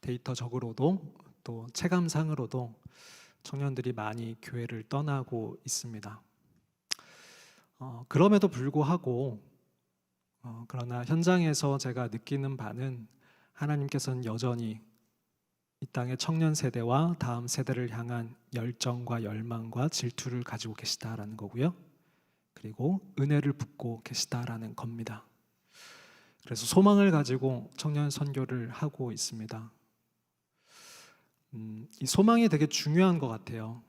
데이터적으로도 또 체감상으로도 청년들이 많이 교회를 떠나고 있습니다. 그럼에도 불구하고 그러나 현장에서 제가 느끼는 바는 하나님께서는 여전히 이 땅의 청년 세대와 다음 세대를 향한 열정과 열망과 질투를 가지고 계시다라는 거고요. 그리고 은혜를 붓고 계시다라는 겁니다. 그래서 소망을 가지고 청년 선교를 하고 있습니다. 이 소망이 되게 중요한 것 같아요.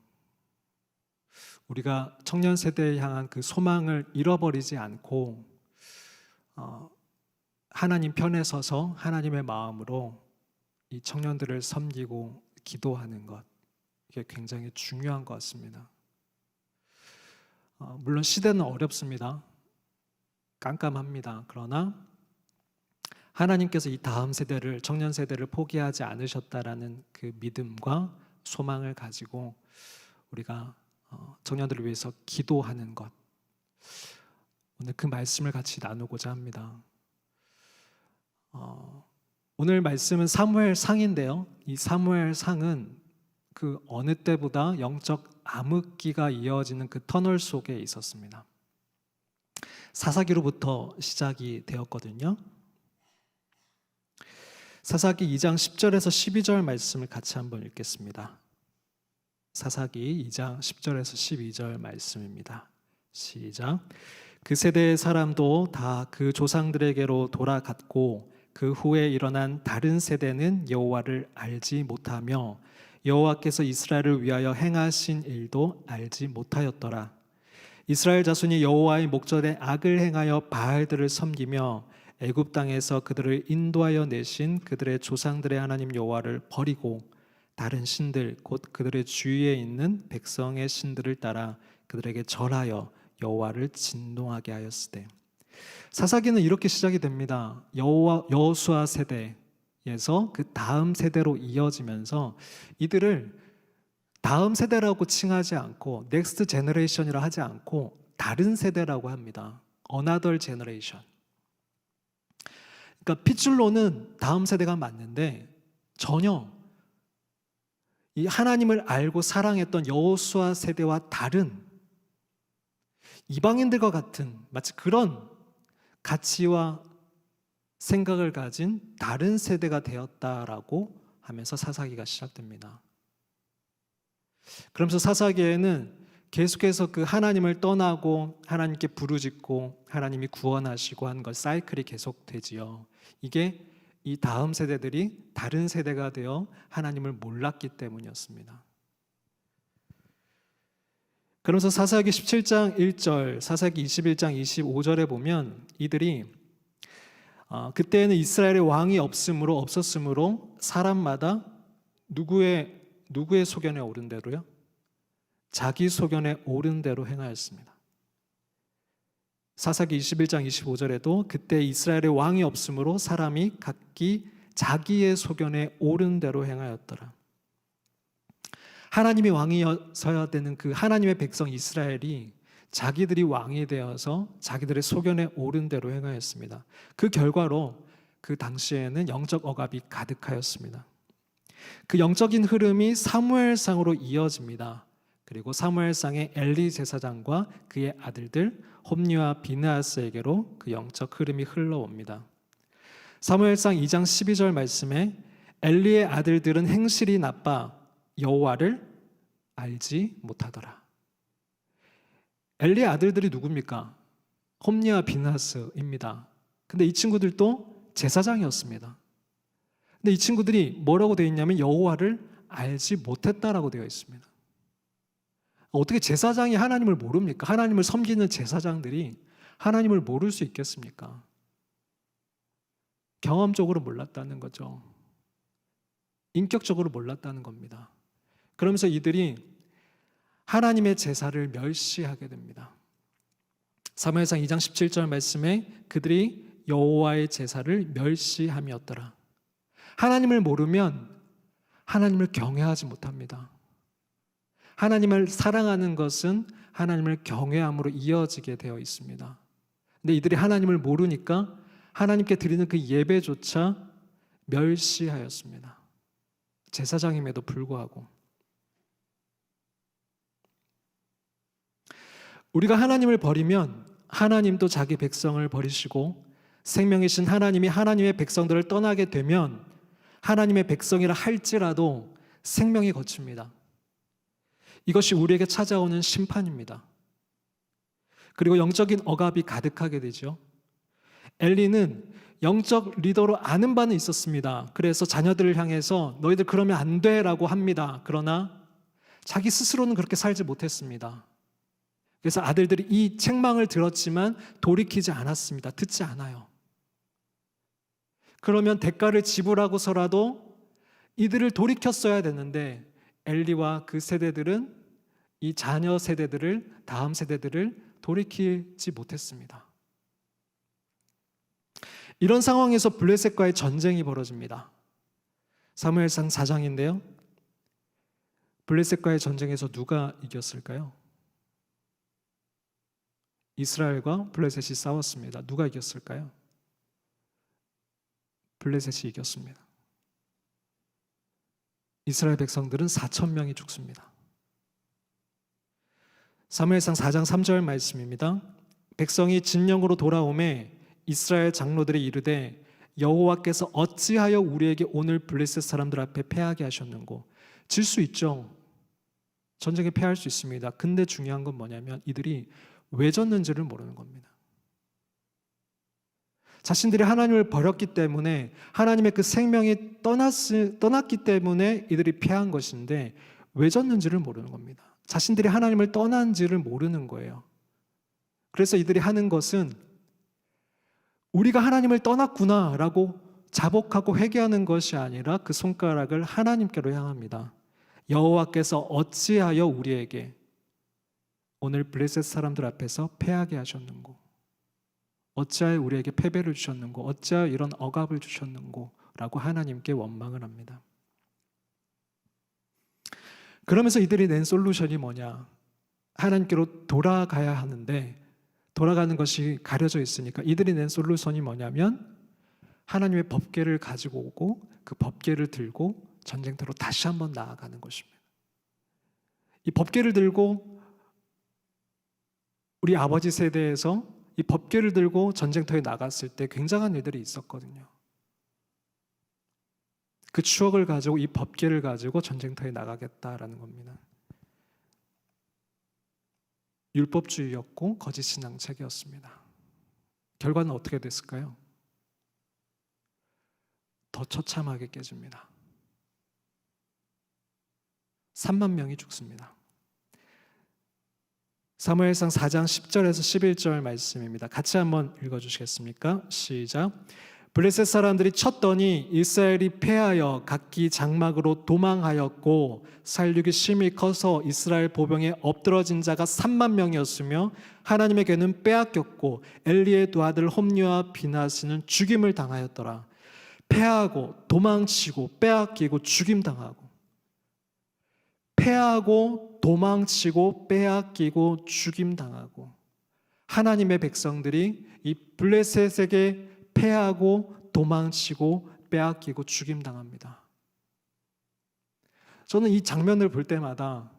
우리가 청년 세대에 향한 그 소망을 잃어버리지 않고 하나님 편에 서서 하나님의 마음으로 이 청년들을 섬기고 기도하는 것, 이게 굉장히 중요한 것 같습니다. 물론 시대는 어렵습니다. 깜깜합니다. 그러나 하나님께서 이 다음 세대를, 청년 세대를 포기하지 않으셨다라는 그 믿음과 소망을 가지고 우리가 청년들을 위해서 기도하는 것, 오늘 그 말씀을 같이 나누고자 합니다. 오늘 말씀은 사무엘상인데요, 이 사무엘상은 그 어느 때보다 영적 암흑기가 이어지는 그 터널 속에 있었습니다. 사사기로부터 시작이 되었거든요. 사사기 2장 10절에서 12절 말씀을 같이 한번 읽겠습니다. 사사기 2장 10절에서 12절 말씀입니다. 시작. 그 세대의 사람도 다 그 조상들에게로 돌아갔고 그 후에 일어난 다른 세대는 여호와를 알지 못하며 여호와께서 이스라엘을 위하여 행하신 일도 알지 못하였더라. 이스라엘 자손이 여호와의 목전에 악을 행하여 바알들을 섬기며 애굽 땅에서 그들을 인도하여 내신 그들의 조상들의 하나님 여호와를 버리고 다른 신들 곧 그들의 주위에 있는 백성의 신들을 따라 그들에게 절하여 여호와를 진노하게 하였으되. 사사기는 이렇게 시작이 됩니다. 여호수아 세대에서 그 다음 세대로 이어지면서 이들을 다음 세대라고 칭하지 않고 넥스트 제너레이션이라 하지 않고 다른 세대라고 합니다. Another generation. 그러니까 핏줄로는 다음 세대가 맞는데 전혀 이 하나님을 알고 사랑했던 여호수아 세대와 다른 이방인들과 같은 마치 그런 가치와 생각을 가진 다른 세대가 되었다라고 하면서 사사기가 시작됩니다. 그러면서 사사기에는 계속해서 그 하나님을 떠나고 하나님께 부르짖고 하나님이 구원하시고 하는 것 사이클이 계속되지요. 이게 이 다음 세대들이 다른 세대가 되어 하나님을 몰랐기 때문이었습니다. 그러면서 사사기 17장 1절, 사사기 21장 25절에 보면 이들이 그때는 이스라엘의 왕이 없었으므로 사람마다 누구의 소견에 오른 대로요? 자기 소견에 오른 대로 행하였습니다. 사사기 21장 25절에도 그때 이스라엘의 왕이 없으므로 사람이 각기 자기의 소견에 오른 대로 행하였더라. 하나님이 왕이어야 되는 그 하나님의 백성 이스라엘이 자기들이 왕이 되어서 자기들의 소견에 오른 대로 행하였습니다. 그 결과로 그 당시에는 영적 억압이 가득하였습니다. 그 영적인 흐름이 사무엘상으로 이어집니다. 그리고 사무엘상의 엘리 제사장과 그의 아들들 홈리와 비느하스에게로 그 영적 흐름이 흘러옵니다. 사무엘상 2장 12절 말씀에 엘리의 아들들은 행실이 나빠 여호와를 알지 못하더라. 엘리의 아들들이 누굽니까? 홈리와 비느하스입니다. 근데 이 친구들도 제사장이었습니다. 근데 이 친구들이 뭐라고 되어 있냐면 여호와를 알지 못했다라고 되어 있습니다. 어떻게 제사장이 하나님을 모릅니까? 하나님을 섬기는 제사장들이 하나님을 모를 수 있겠습니까? 경험적으로 몰랐다는 거죠. 인격적으로 몰랐다는 겁니다. 그러면서 이들이 하나님의 제사를 멸시하게 됩니다. 사무엘상 2장 17절 말씀에 그들이 여호와의 제사를 멸시함이었더라. 하나님을 모르면 하나님을 경외하지 못합니다. 하나님을 사랑하는 것은 하나님을 경외함으로 이어지게 되어 있습니다. 근데 이들이 하나님을 모르니까 하나님께 드리는 그 예배조차 멸시하였습니다. 제사장임에도 불구하고. 우리가 하나님을 버리면 하나님도 자기 백성을 버리시고, 생명이신 하나님이 하나님의 백성들을 떠나게 되면 하나님의 백성이라 할지라도 생명이 거칩니다. 이것이 우리에게 찾아오는 심판입니다. 그리고 영적인 억압이 가득하게 되죠. 엘리는 영적 리더로 아는 바는 있었습니다. 그래서 자녀들을 향해서 너희들 그러면 안 돼라고 합니다. 그러나 자기 스스로는 그렇게 살지 못했습니다. 그래서 아들들이 이 책망을 들었지만 돌이키지 않았습니다. 듣지 않아요. 그러면 대가를 지불하고서라도 이들을 돌이켰어야 되는데, 엘리와 그 세대들은 이 자녀 세대들을, 다음 세대들을 돌이키지 못했습니다. 이런 상황에서 블레셋과의 전쟁이 벌어집니다. 사무엘상 4장인데요. 블레셋과의 전쟁에서 누가 이겼을까요? 이스라엘과 블레셋이 싸웠습니다. 누가 이겼을까요? 블레셋이 이겼습니다. 이스라엘 백성들은 4,000명이 죽습니다. 사무엘상 4장 3절 말씀입니다. 백성이 진영으로 돌아오매 이스라엘 장로들이 이르되 여호와께서 어찌하여 우리에게 오늘 블레셋 사람들 앞에 패하게 하셨는고. 질 수 있죠. 전쟁에 패할 수 있습니다. 근데 중요한 건 뭐냐면 이들이 왜 졌는지를 모르는 겁니다. 자신들이 하나님을 버렸기 때문에, 하나님의 그 생명이 떠났기 때문에 이들이 패한 것인데 왜 졌는지를 모르는 겁니다. 자신들이 하나님을 떠난지를 모르는 거예요. 그래서 이들이 하는 것은 우리가 하나님을 떠났구나 라고 자복하고 회개하는 것이 아니라 그 손가락을 하나님께로 향합니다. 여호와께서 어찌하여 우리에게 오늘 블레셋 사람들 앞에서 패하게 하셨는고, 어찌하여 우리에게 패배를 주셨는고, 어찌하여 이런 억압을 주셨는고 라고 하나님께 원망을 합니다. 그러면서 이들이 낸 솔루션이 뭐냐? 하나님께로 돌아가야 하는데 돌아가는 것이 가려져 있으니까 이들이 낸 솔루션이 뭐냐면 하나님의 법궤를 가지고 오고 그 법궤를 들고 전쟁터로 다시 한번 나아가는 것입니다. 이 법궤를 들고, 우리 아버지 세대에서 이 법궤를 들고 전쟁터에 나갔을 때 굉장한 일들이 있었거든요. 그 추억을 가지고, 이 법궤를 가지고 전쟁터에 나가겠다라는 겁니다. 율법주의였고 거짓 신앙책이었습니다. 결과는 어떻게 됐을까요? 더 처참하게 깨집니다. 3만 명이 죽습니다. 사무엘상 4장 10절에서 11절 말씀입니다. 같이 한번 읽어주시겠습니까? 시작. 블레셋 사람들이 쳤더니 이스라엘이 패하여 각기 장막으로 도망하였고 살육이 심히 커서 이스라엘 보병에 엎드러진 자가 3만 명이었으며 하나님의 괴는 빼앗겼고 엘리의 두 아들 홈리와 비나스는 죽임을 당하였더라. 패하고 도망치고 빼앗기고 죽임당하고, 패하고 도망치고 빼앗기고 죽임당하고, 하나님의 백성들이 이 블레셋에게 패하고 도망치고 빼앗기고 죽임당합니다. 저는 이 장면을 볼 때마다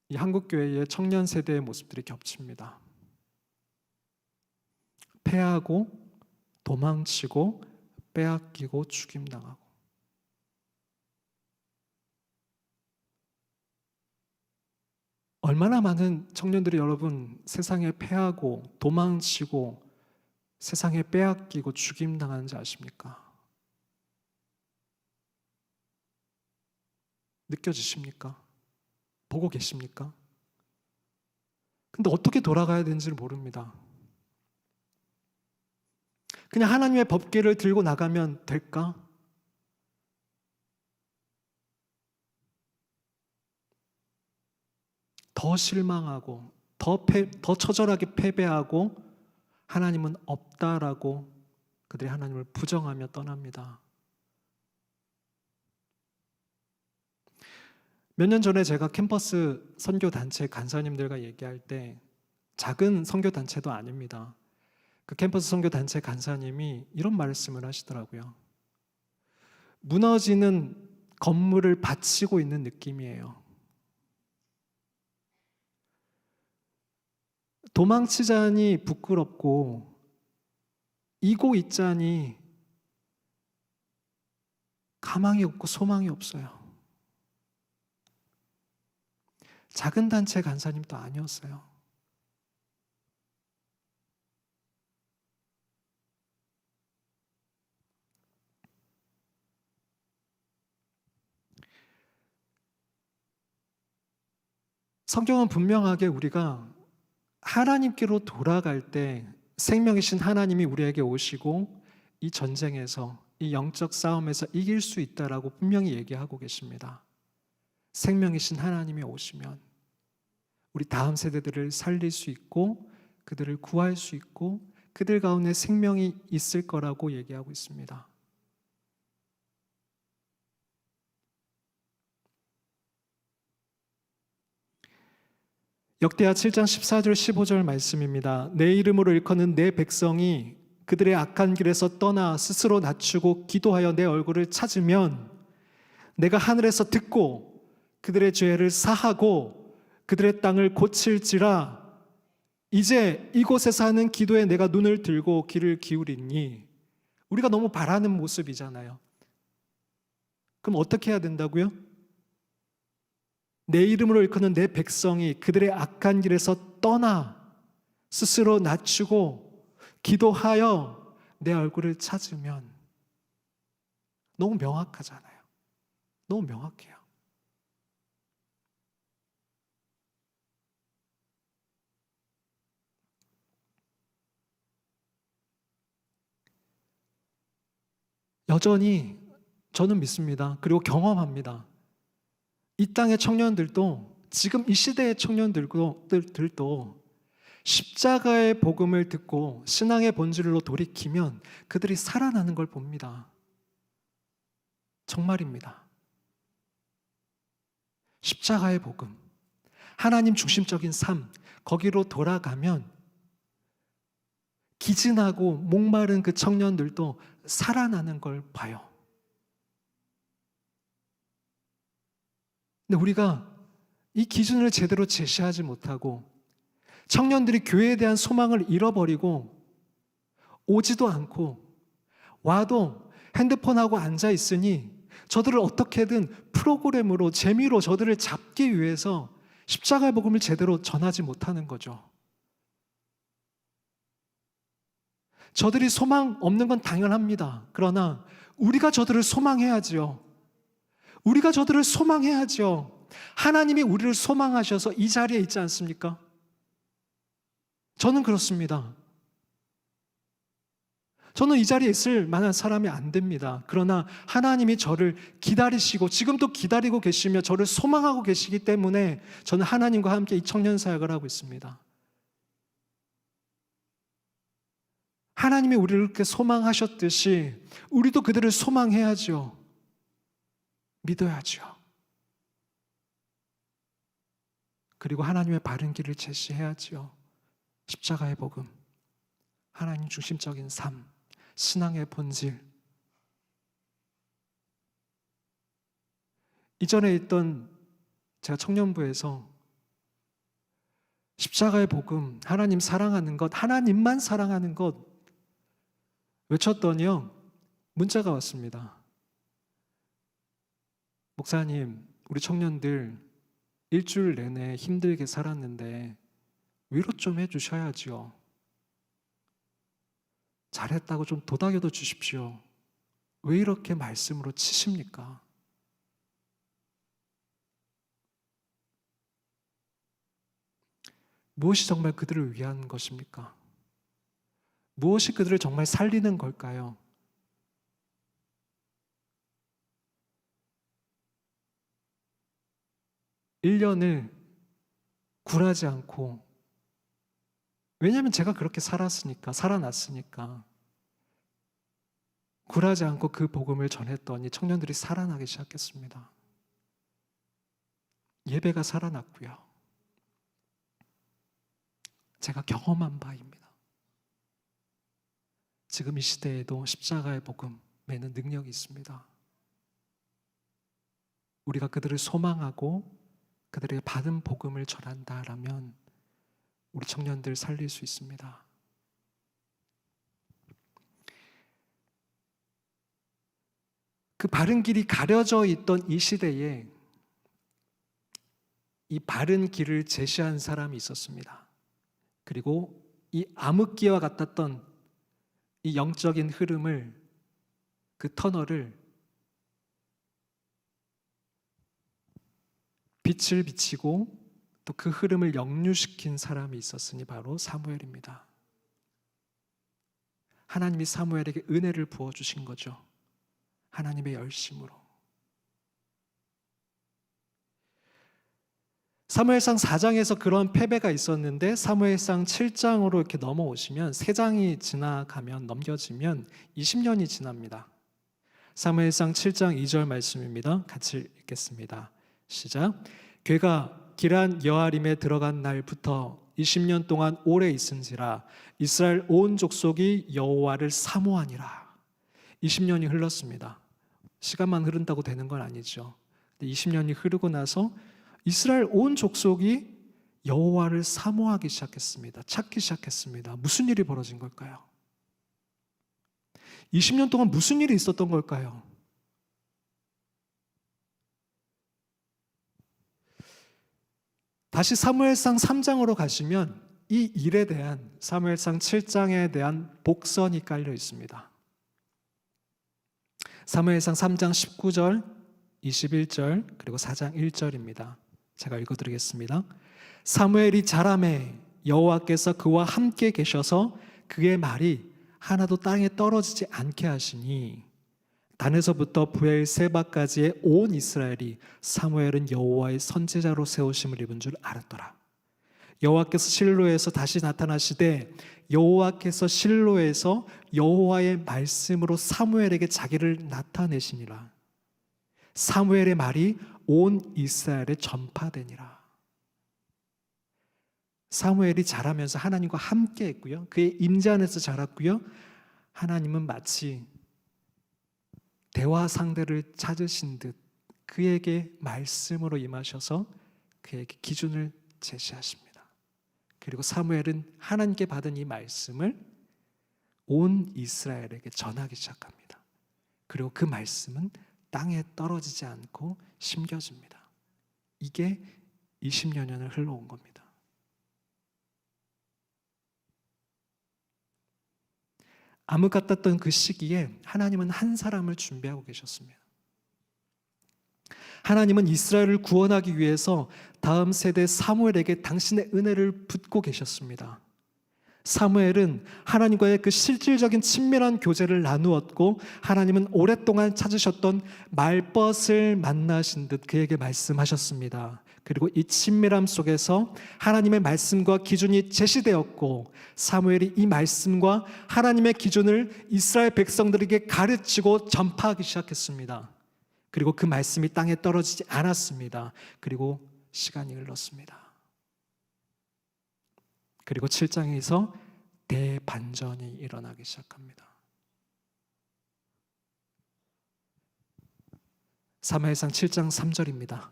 이 한국교회의 청년 세대의 모습들이 겹칩니다. 패하고 도망치고 빼앗기고 죽임당하고. 얼마나 많은 청년들이 여러분 세상에 패하고 도망치고 세상에 빼앗기고 죽임당하는지 아십니까? 느껴지십니까? 보고 계십니까? 근데 어떻게 돌아가야 되는지를 모릅니다. 그냥 하나님의 법궤를 들고 나가면 될까? 더 실망하고 더 처절하게 패배하고 하나님은 없다라고 그들이 하나님을 부정하며 떠납니다. 몇 년 전에 제가 캠퍼스 선교단체 간사님들과 얘기할 때, 작은 선교단체도 아닙니다. 그 캠퍼스 선교 단체 간사님이 이런 말씀을 하시더라고요. 무너지는 건물을 받치고 있는 느낌이에요. 도망치자니 부끄럽고 이고 있자니 가망이 없고 소망이 없어요. 작은 단체 간사님도 아니었어요. 성경은 분명하게 우리가 하나님께로 돌아갈 때 생명이신 하나님이 우리에게 오시고 이 전쟁에서, 이 영적 싸움에서 이길 수 있다라고 분명히 얘기하고 계십니다. 생명이신 하나님이 오시면 우리 다음 세대들을 살릴 수 있고 그들을 구할 수 있고 그들 가운데 생명이 있을 거라고 얘기하고 있습니다. 역대하 7장 14절 15절 말씀입니다. 내 이름으로 일컫는 내 백성이 그들의 악한 길에서 떠나 스스로 낮추고 기도하여 내 얼굴을 찾으면 내가 하늘에서 듣고 그들의 죄를 사하고 그들의 땅을 고칠지라. 이제 이곳에서 하는 기도에 내가 눈을 들고 귀를 기울이니. 우리가 너무 바라는 모습이잖아요. 그럼 어떻게 해야 된다고요? 내 이름으로 일컫는 내 백성이 그들의 악한 길에서 떠나 스스로 낮추고 기도하여 내 얼굴을 찾으면. 너무 명확하잖아요. 너무 명확해요. 여전히 저는 믿습니다. 그리고 경험합니다. 이 땅의 청년들도, 지금 이 시대의 청년들도 십자가의 복음을 듣고 신앙의 본질로 돌이키면 그들이 살아나는 걸 봅니다. 정말입니다. 십자가의 복음, 하나님 중심적인 삶, 거기로 돌아가면 기진하고 목마른 그 청년들도 살아나는 걸 봐요. 근데 우리가 이 기준을 제대로 제시하지 못하고 청년들이 교회에 대한 소망을 잃어버리고 오지도 않고 와도 핸드폰하고 앉아 있으니 저들을 어떻게든 프로그램으로 재미로 저들을 잡기 위해서 십자가의 복음을 제대로 전하지 못하는 거죠. 저들이 소망 없는 건 당연합니다. 그러나 우리가 저들을 소망해야지요. 우리가 저들을 소망해야죠. 하나님이 우리를 소망하셔서 이 자리에 있지 않습니까? 저는 그렇습니다. 저는 이 자리에 있을 만한 사람이 안 됩니다. 그러나 하나님이 저를 기다리시고 지금도 기다리고 계시며 저를 소망하고 계시기 때문에 저는 하나님과 함께 이 청년 사역을 하고 있습니다. 하나님이 우리를 그렇게 소망하셨듯이 우리도 그들을 소망해야죠. 믿어야죠. 그리고 하나님의 바른 길을 제시해야죠. 십자가의 복음, 하나님 중심적인 삶, 신앙의 본질. 이전에 있던 제가 청년부에서 십자가의 복음, 하나님 사랑하는 것, 하나님만 사랑하는 것 외쳤더니요, 문자가 왔습니다. 목사님, 우리 청년들 일주일 내내 힘들게 살았는데 위로 좀 해주셔야지요. 잘했다고 좀 도닥여도 주십시오. 왜 이렇게 말씀으로 치십니까? 무엇이 정말 그들을 위한 것입니까? 무엇이 그들을 정말 살리는 걸까요? (1년을) 굴하지 않고, 왜냐하면 제가 그렇게 살았으니까, 살아났으니까 굴하지 않고 그 복음을 전했더니 청년들이 살아나기 시작했습니다. 예배가 살아났고요. 제가 경험한 바입니다. 지금 이 시대에도 십자가의 복음에는 능력이 있습니다. 우리가 그들을 소망하고 그들에게 받은 복음을 전한다라면 우리 청년들 살릴 수 있습니다. 그 바른 길이 가려져 있던 이 시대에 이 바른 길을 제시한 사람이 있었습니다. 그리고 이 암흑기와 같았던 이 영적인 흐름을, 그 터널을 빛을 비치고 또 그 흐름을 역류시킨 사람이 있었으니 바로 사무엘입니다. 하나님이 사무엘에게 은혜를 부어주신 거죠. 하나님의 열심으로. 사무엘상 4장에서 그런 패배가 있었는데 사무엘상 7장으로 이렇게 넘어오시면 3장이 지나가면, 넘겨지면 20년이 지납니다. 사무엘상 7장 2절 말씀입니다. 같이 읽겠습니다. 시작. 괴가 기란 여아림에 들어간 날부터 20년 동안 오래 있은지라 이스라엘 온 족속이 여호와를 사모하니라. 20년이 흘렀습니다. 시간만 흐른다고 되는 건 아니죠. 20년이 흐르고 나서 이스라엘 온 족속이 여호와를 사모하기 시작했습니다. 찾기 시작했습니다. 무슨 일이 벌어진 걸까요? 20년 동안 무슨 일이 있었던 걸까요? 다시 사무엘상 3장으로 가시면 이 일에 대한 사무엘상 7장에 대한 복선이 깔려 있습니다. 사무엘상 3장 19절, 21절, 그리고 4장 1절입니다. 제가 읽어드리겠습니다. 사무엘이 자라매 여호와께서 그와 함께 계셔서 그의 말이 하나도 땅에 떨어지지 않게 하시니 단에서부터 브엘세바까지의 온 이스라엘이 사무엘은 여호와의 선지자로 세우심을 입은 줄 알았더라. 여호와께서 실로에서 다시 나타나시되 여호와께서 실로에서 여호와의 말씀으로 사무엘에게 자기를 나타내시니라. 사무엘의 말이 온 이스라엘에 전파되니라. 사무엘이 자라면서 하나님과 함께 했고요. 그의 임재 안에서 자랐고요. 하나님은 마치 대화 상대를 찾으신 듯 그에게 말씀으로 임하셔서 그에게 기준을 제시하십니다. 그리고 사무엘은 하나님께 받은 이 말씀을 온 이스라엘에게 전하기 시작합니다. 그리고 그 말씀은 땅에 떨어지지 않고 심겨집니다. 이게 20여 년을 흘러온 겁니다. 암흑 같았던 그 시기에 하나님은 한 사람을 준비하고 계셨습니다. 하나님은 이스라엘을 구원하기 위해서 다음 세대 사무엘에게 당신의 은혜를 붓고 계셨습니다. 사무엘은 하나님과의 그 실질적인 친밀한 교제를 나누었고 하나님은 오랫동안 찾으셨던 말벗을 만나신 듯 그에게 말씀하셨습니다. 그리고 이 친밀함 속에서 하나님의 말씀과 기준이 제시되었고 사무엘이 이 말씀과 하나님의 기준을 이스라엘 백성들에게 가르치고 전파하기 시작했습니다. 그리고 그 말씀이 땅에 떨어지지 않았습니다. 그리고 시간이 흘렀습니다. 그리고 7장에서 대반전이 일어나기 시작합니다. 사무엘상 7장 3절입니다.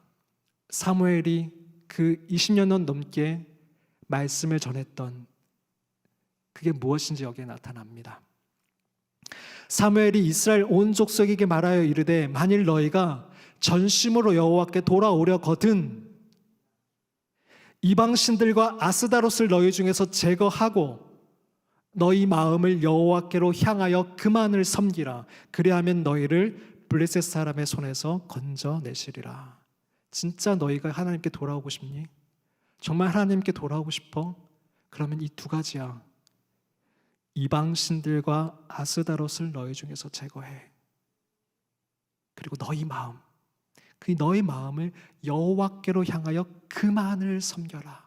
사무엘이 그 20년 넘게 말씀을 전했던 그게 무엇인지 여기에 나타납니다. 사무엘이 이스라엘 온 족속에게 말하여 이르되 만일 너희가 전심으로 여호와께 돌아오려거든 이방신들과 아스다롯을 너희 중에서 제거하고 너희 마음을 여호와께로 향하여 그만을 섬기라. 그리하면 너희를 블레셋 사람의 손에서 건져내시리라. 진짜 너희가 하나님께 돌아오고 싶니? 정말 하나님께 돌아오고 싶어? 그러면 이 두 가지야. 이방신들과 아스다롯을 너희 중에서 제거해. 그리고 너희 마음, 그 너희 마음을 여호와께로 향하여 그만을 섬겨라.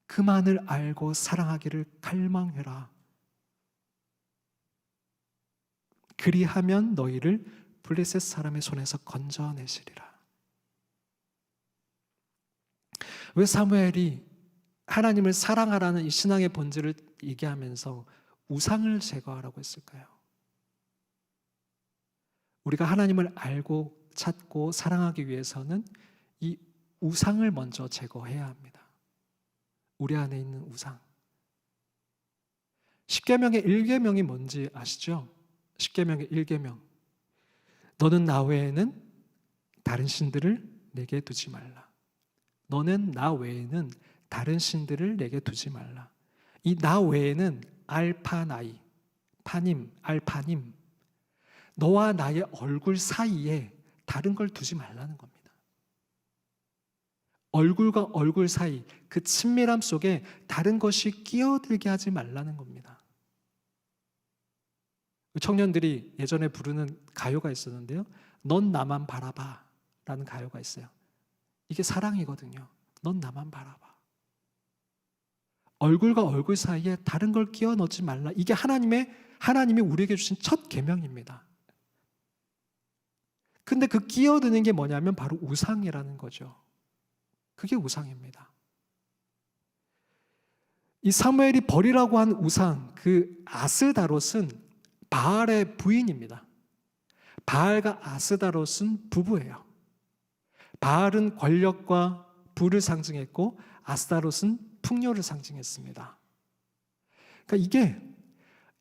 그만을 알고 사랑하기를 갈망해라. 그리하면 너희를 블레셋 사람의 손에서 건져내시리라. 왜 사무엘이 하나님을 사랑하라는 이 신앙의 본질을 얘기하면서 우상을 제거하라고 했을까요? 우리가 하나님을 알고 찾고 사랑하기 위해서는 이 우상을 먼저 제거해야 합니다. 우리 안에 있는 우상. 십계명의 1계명이 뭔지 아시죠? 십계명의 1계명. 너는 나 외에는 다른 신들을 내게 두지 말라. 너는 나 외에는 다른 신들을 내게 두지 말라. 이 나 외에는 알파나이, 파님, 알파님. 너와 나의 얼굴 사이에 다른 걸 두지 말라는 겁니다. 얼굴과 얼굴 사이, 그 친밀함 속에 다른 것이 끼어들게 하지 말라는 겁니다. 청년들이 예전에 부르는 가요가 있었는데요. 넌 나만 바라봐 라는 가요가 있어요. 이게 사랑이거든요. 넌 나만 바라봐. 얼굴과 얼굴 사이에 다른 걸 끼워 넣지 말라. 이게 하나님이 우리에게 주신 첫 계명입니다. 근데 그 끼어드는 게 뭐냐면 바로 우상이라는 거죠. 그게 우상입니다. 이 사무엘이 버리라고 한 우상, 그 아스다롯은 바알의 부인입니다. 바알과 아스다롯은 부부예요. 바알은 권력과 부를 상징했고 아스다롯은 풍요를 상징했습니다. 그러니까 이게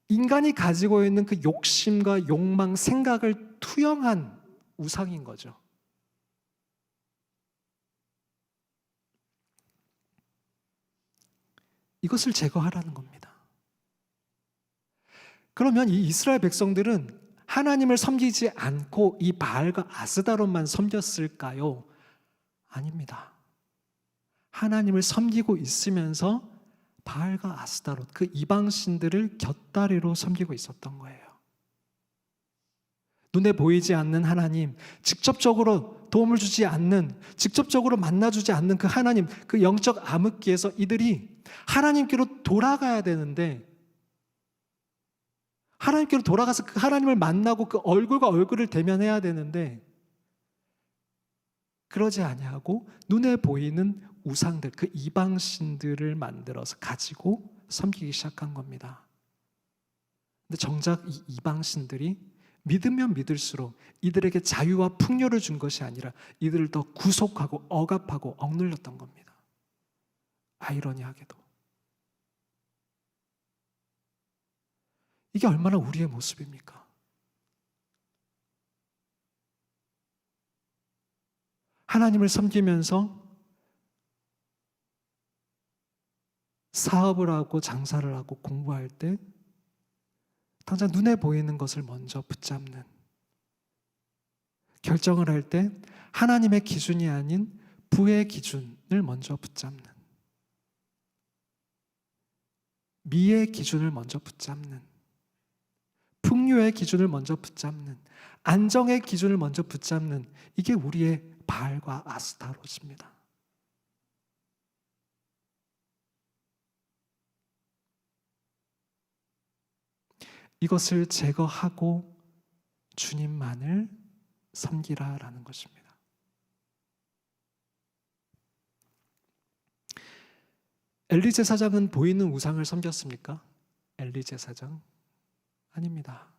인간이 가지고 있는 그 욕심과 욕망, 생각을 투영한 우상인 거죠. 이것을 제거하라는 겁니다. 그러면 이 이스라엘 백성들은 하나님을 섬기지 않고 이 바알과 아스다롯만 섬겼을까요? 아닙니다. 하나님을 섬기고 있으면서 바알과 아스다롯, 그 이방신들을 곁다리로 섬기고 있었던 거예요. 눈에 보이지 않는 하나님, 직접적으로 도움을 주지 않는, 직접적으로 만나주지 않는 그 하나님, 그 영적 암흑기에서 이들이 하나님께로 돌아가야 되는데, 하나님께로 돌아가서 그 하나님을 만나고 그 얼굴과 얼굴을 대면해야 되는데, 그러지 아니하고 눈에 보이는 우상들, 그 이방신들을 만들어서 가지고 섬기기 시작한 겁니다. 근데 정작 이 이방신들이 믿으면 믿을수록 이들에게 자유와 풍요를 준 것이 아니라 이들을 더 구속하고 억압하고 억눌렸던 겁니다. 아이러니하게도. 이게 얼마나 우리의 모습입니까? 하나님을 섬기면서 사업을 하고 장사를 하고 공부할 때 당장 눈에 보이는 것을 먼저 붙잡는, 결정을 할 때 하나님의 기준이 아닌 부의 기준을 먼저 붙잡는, 미의 기준을 먼저 붙잡는, 풍요의 기준을 먼저 붙잡는, 안정의 기준을 먼저 붙잡는, 이게 우리의 바알과 아스타롯입니다. 이것을 제거하고 주님만을 섬기라라는 것입니다. 엘리 제사장은 보이는 우상을 섬겼습니까? 엘리 제사장? 아닙니다.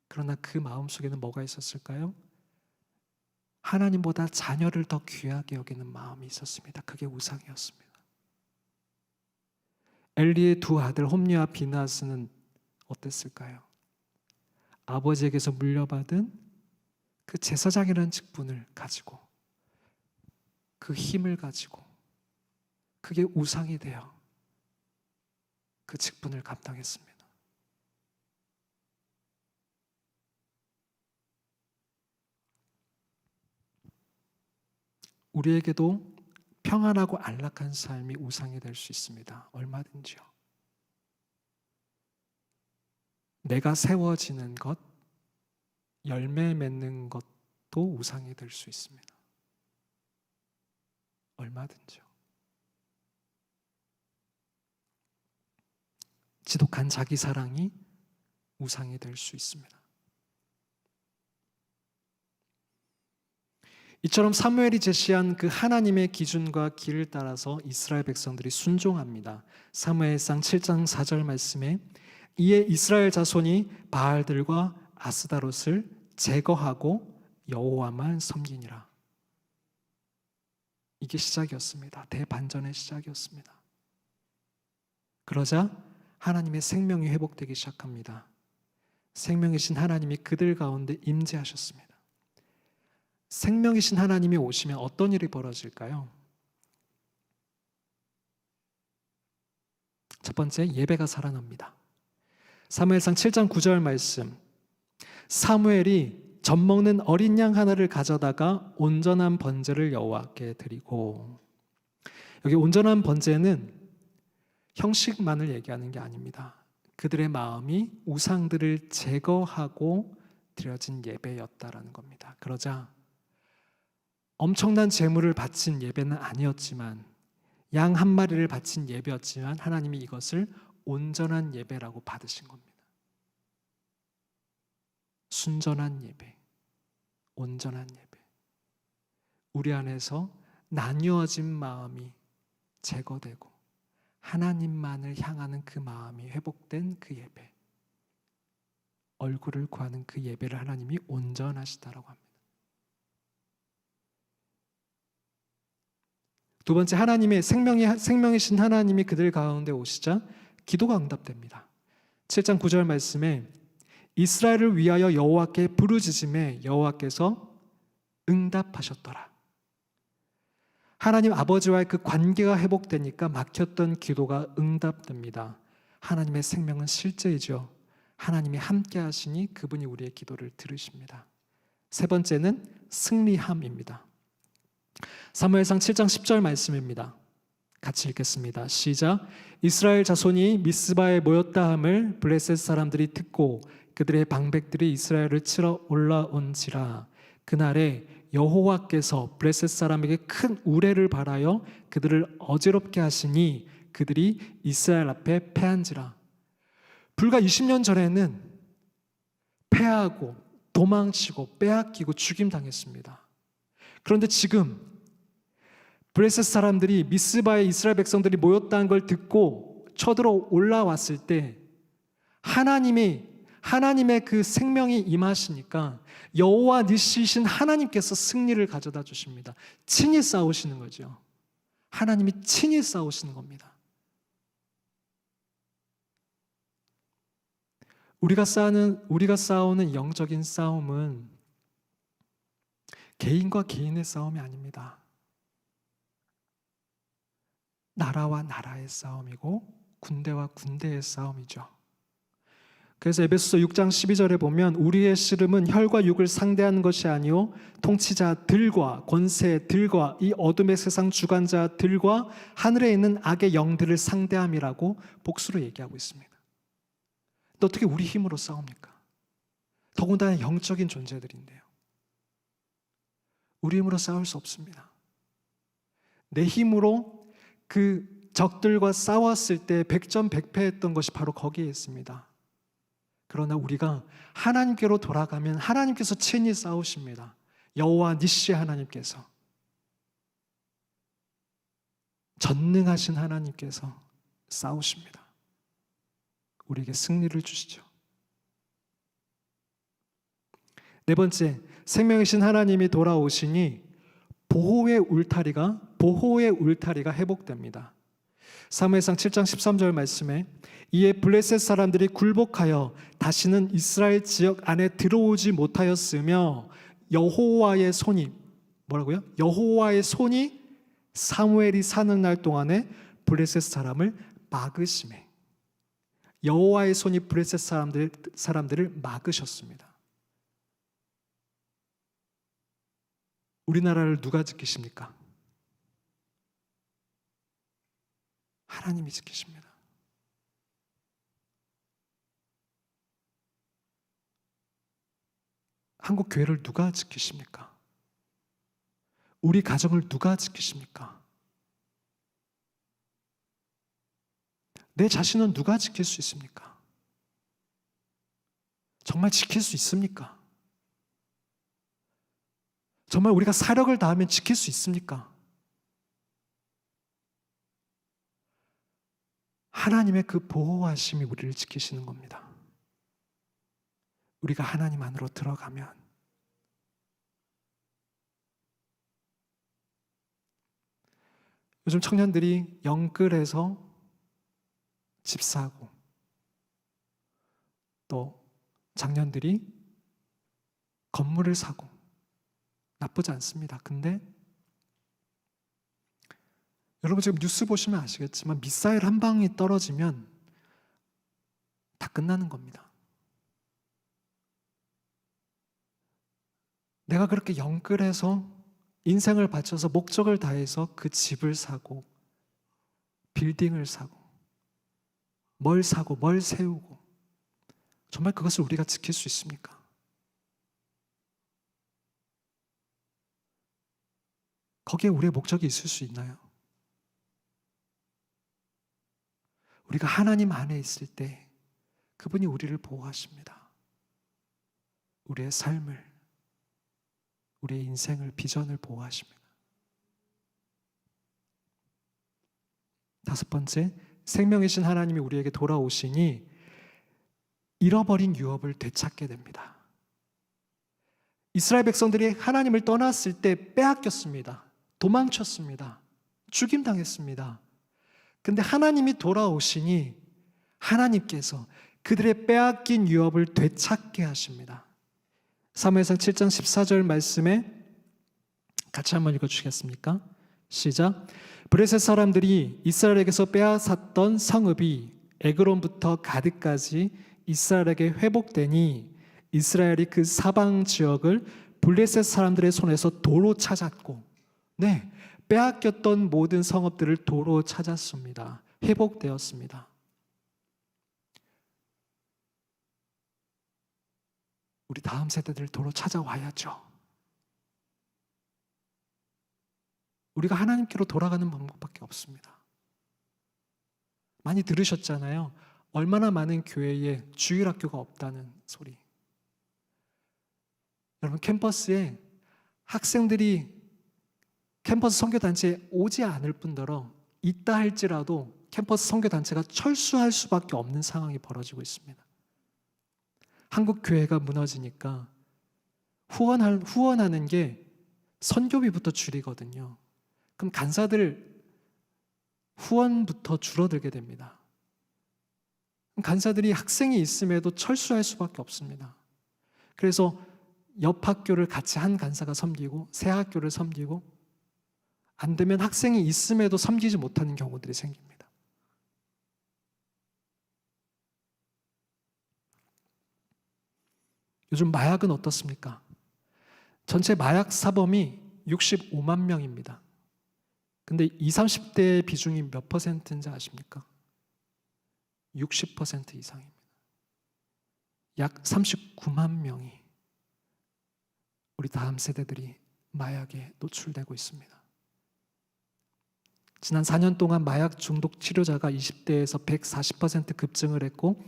그러나 그 마음속에는 뭐가 있었을까요? 하나님보다 자녀를 더 귀하게 여기는 마음이 있었습니다. 그게 우상이었습니다. 엘리의 두 아들 홈리와 비나스는 어땠을까요? 아버지에게서 물려받은 그 제사장이라는 직분을 가지고, 그 힘을 가지고, 그게 우상이 되어 그 직분을 감당했습니다. 우리에게도 평안하고 안락한 삶이 우상이 될 수 있습니다. 얼마든지요. 내가 세워지는 것, 열매 맺는 것도 우상이 될 수 있습니다. 얼마든지요. 지독한 자기 사랑이 우상이 될 수 있습니다. 이처럼 사무엘이 제시한 그 하나님의 기준과 길을 따라서 이스라엘 백성들이 순종합니다. 사무엘상 7장 4절 말씀에 이에 이스라엘 자손이 바알들과 아스다롯을 제거하고 여호와만 섬기니라. 이게 시작이었습니다. 대반전의 시작이었습니다. 그러자 하나님의 생명이 회복되기 시작합니다. 생명이신 하나님이 그들 가운데 임재하셨습니다. 생명이신 하나님이 오시면 어떤 일이 벌어질까요? 첫 번째, 예배가 살아납니다. 사무엘상 7장 9절 말씀, 사무엘이 젖먹는 어린 양 하나를 가져다가 온전한 번제를 여호와께 드리고, 여기 온전한 번제는 형식만을 얘기하는 게 아닙니다. 그들의 마음이 우상들을 제거하고 드려진 예배였다라는 겁니다. 그러자 엄청난 제물을 바친 예배는 아니었지만, 양 한 마리를 바친 예배였지만 하나님이 이것을 온전한 예배라고 받으신 겁니다. 순전한 예배, 온전한 예배. 우리 안에서 나뉘어진 마음이 제거되고 하나님만을 향하는 그 마음이 회복된 그 예배, 얼굴을 구하는 그 예배를 하나님이 온전하시다라고 합니다. 두 번째, 하나님의 생명이신 하나님이 그들 가운데 오시자 기도가 응답됩니다. 7장 9절 말씀에 이스라엘을 위하여 여호와께 부르짖음에 여호와께서 응답하셨더라. 하나님 아버지와의 그 관계가 회복되니까 막혔던 기도가 응답됩니다. 하나님의 생명은 실제이죠. 하나님이 함께 하시니 그분이 우리의 기도를 들으십니다. 세 번째는 승리함입니다. 사무엘상 7장 10절 말씀입니다. 같이 읽겠습니다. 시작. 이스라엘 자손이 미스바에 모였다 함을 블레셋 사람들이 듣고 그들의 방백들이 이스라엘을 치러 올라온지라. 그날에 여호와께서 블레셋 사람에게 큰 우레를 발하여 그들을 어지럽게 하시니 그들이 이스라엘 앞에 패한지라. 불과 20년 전에는 패하고 도망치고 빼앗기고 죽임당했습니다. 그런데 지금 블레셋 사람들이 미스바에 이스라엘 백성들이 모였다는 걸 듣고 쳐들어 올라왔을 때 하나님의 그 생명이 임하시니까 여호와 니시신 하나님께서 승리를 가져다 주십니다. 친히 싸우시는 거죠. 하나님이 친히 싸우시는 겁니다. 우리가 싸우는 영적인 싸움은 개인과 개인의 싸움이 아닙니다. 나라와 나라의 싸움이고 군대와 군대의 싸움이죠. 그래서 에베소서 6장 12절에 보면 우리의 씨름은 혈과 육을 상대하는 것이 아니요 통치자들과 권세들과 이 어둠의 세상 주관자들과 하늘에 있는 악의 영들을 상대함이라고 복수로 얘기하고 있습니다. 근데 어떻게 우리 힘으로 싸웁니까? 더군다나 영적인 존재들인데요. 우리 힘으로 싸울 수 없습니다. 내 힘으로 그 적들과 싸웠을 때 백전백패했던 것이 바로 거기에 있습니다. 그러나 우리가 하나님께로 돌아가면 하나님께서 친히 싸우십니다. 여호와 니시 하나님께서, 전능하신 하나님께서 싸우십니다. 우리에게 승리를 주시죠. 네 번째, 생명이신 하나님이 돌아오시니 보호의 울타리가 회복됩니다. 사무엘상 7장 13절 말씀에 이에 블레셋 사람들이 굴복하여 다시는 이스라엘 지역 안에 들어오지 못하였으며 여호와의 손이 여호와의 손이 사무엘이 사는 날 동안에 블레셋 사람을 막으시매. 여호와의 손이 블레셋 사람들을 막으셨습니다. 우리나라를 누가 지키십니까? 하나님이 지키십니다. 한국 교회를 누가 지키십니까? 우리 가정을 누가 지키십니까? 내 자신은 누가 지킬 수 있습니까? 정말 지킬 수 있습니까? 정말 우리가 사력을 다하면 지킬 수 있습니까? 하나님의 그 보호하심이 우리를 지키시는 겁니다. 우리가 하나님 안으로 들어가면. 요즘 청년들이 영끌해서 집 사고, 또 장년들이 건물을 사고, 나쁘지 않습니다. 근데 여러분 지금 뉴스 보시면 아시겠지만 미사일 한 방이 떨어지면 다 끝나는 겁니다. 내가 그렇게 영끌해서 인생을 바쳐서 목적을 다해서 그 집을 사고 빌딩을 사고 뭘 세우고 정말 그것을 우리가 지킬 수 있습니까? 거기에 우리의 목적이 있을 수 있나요? 우리가 하나님 안에 있을 때 그분이 우리를 보호하십니다. 우리의 삶을, 우리의 인생을, 비전을 보호하십니다. 다섯 번째, 생명이신 하나님이 우리에게 돌아오시니 잃어버린 유업을 되찾게 됩니다. 이스라엘 백성들이 하나님을 떠났을 때 빼앗겼습니다. 도망쳤습니다. 죽임당했습니다. 근데 하나님이 돌아오시니 하나님께서 그들의 빼앗긴 유업을 되찾게 하십니다. 사무엘상 7장 14절 말씀에 같이 한번 읽어주시겠습니까? 시작. 브레셋 사람들이 이스라엘에게서 빼앗았던 성읍이 에그론부터 가드까지 이스라엘에게 회복되니 이스라엘이 그 사방 지역을 블레셋 사람들의 손에서 도로 찾았고, 네, 빼앗겼던 모든 성읍들을 도로 찾았습니다. 회복되었습니다. 우리 다음 세대들 도로 찾아와야죠. 우리가 하나님께로 돌아가는 방법밖에 없습니다. 많이 들으셨잖아요. 얼마나 많은 교회에 주일학교가 없다는 소리. 여러분, 캠퍼스에 학생들이 캠퍼스 선교단체에 오지 않을 뿐더러 있다 할지라도 캠퍼스 선교단체가 철수할 수밖에 없는 상황이 벌어지고 있습니다. 한국 교회가 무너지니까 후원하는 게 선교비부터 줄이거든요. 그럼 간사들 후원부터 줄어들게 됩니다. 간사들이 학생이 있음에도 철수할 수밖에 없습니다. 그래서 옆 학교를 같이 한 간사가 섬기고 새 학교를 섬기고 안 되면 학생이 있음에도 섬기지 못하는 경우들이 생깁니다. 요즘 마약은 어떻습니까? 전체 마약 사범이 65만 명입니다. 근데 20, 30대의 비중이 몇 퍼센트인지 아십니까? 60% 이상입니다. 약 39만 명이 우리 다음 세대들이 마약에 노출되고 있습니다. 지난 4년 동안 마약 중독 치료자가 20대에서 140% 급증을 했고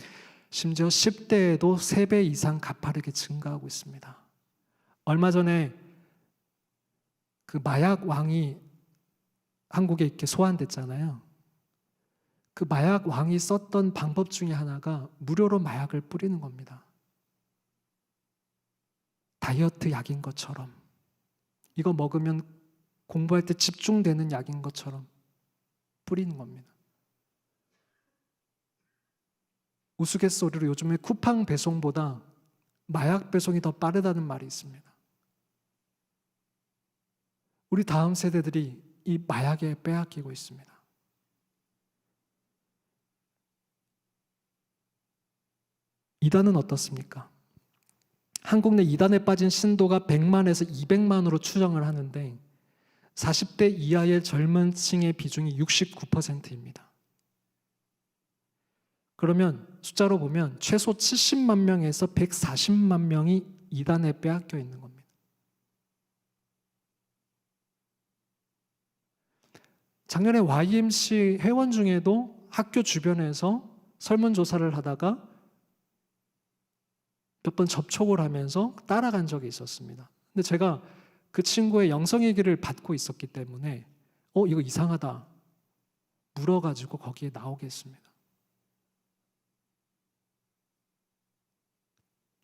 심지어 10대에도 3배 이상 가파르게 증가하고 있습니다. 얼마 전에 그 마약 왕이 한국에 이렇게 소환됐잖아요. 그 마약 왕이 썼던 방법 중에 하나가 무료로 마약을 뿌리는 겁니다. 다이어트 약인 것처럼, 이거 먹으면 공부할 때 집중되는 약인 것처럼 뿌리는 겁니다. 우스갯소리로 요즘에 쿠팡 배송보다 마약 배송이 더 빠르다는 말이 있습니다. 우리 다음 세대들이 이 마약에 빼앗기고 있습니다. 이단은 어떻습니까? 한국 내 이단에 빠진 신도가 100만에서 200만으로 추정을 하는데 40대 이하의 젊은 층의 비중이 69%입니다. 그러면 숫자로 보면 최소 70만 명에서 140만 명이 이단에 빼앗겨 있는 겁니다. 작년에 YMC 회원 중에도 학교 주변에서 설문조사를 하다가 몇 번 접촉을 하면서 따라간 적이 있었습니다. 근데 제가 그 친구의 영성얘기를 받고 있었기 때문에 이거 이상하다 물어가지고 거기에 나오게 했습니다.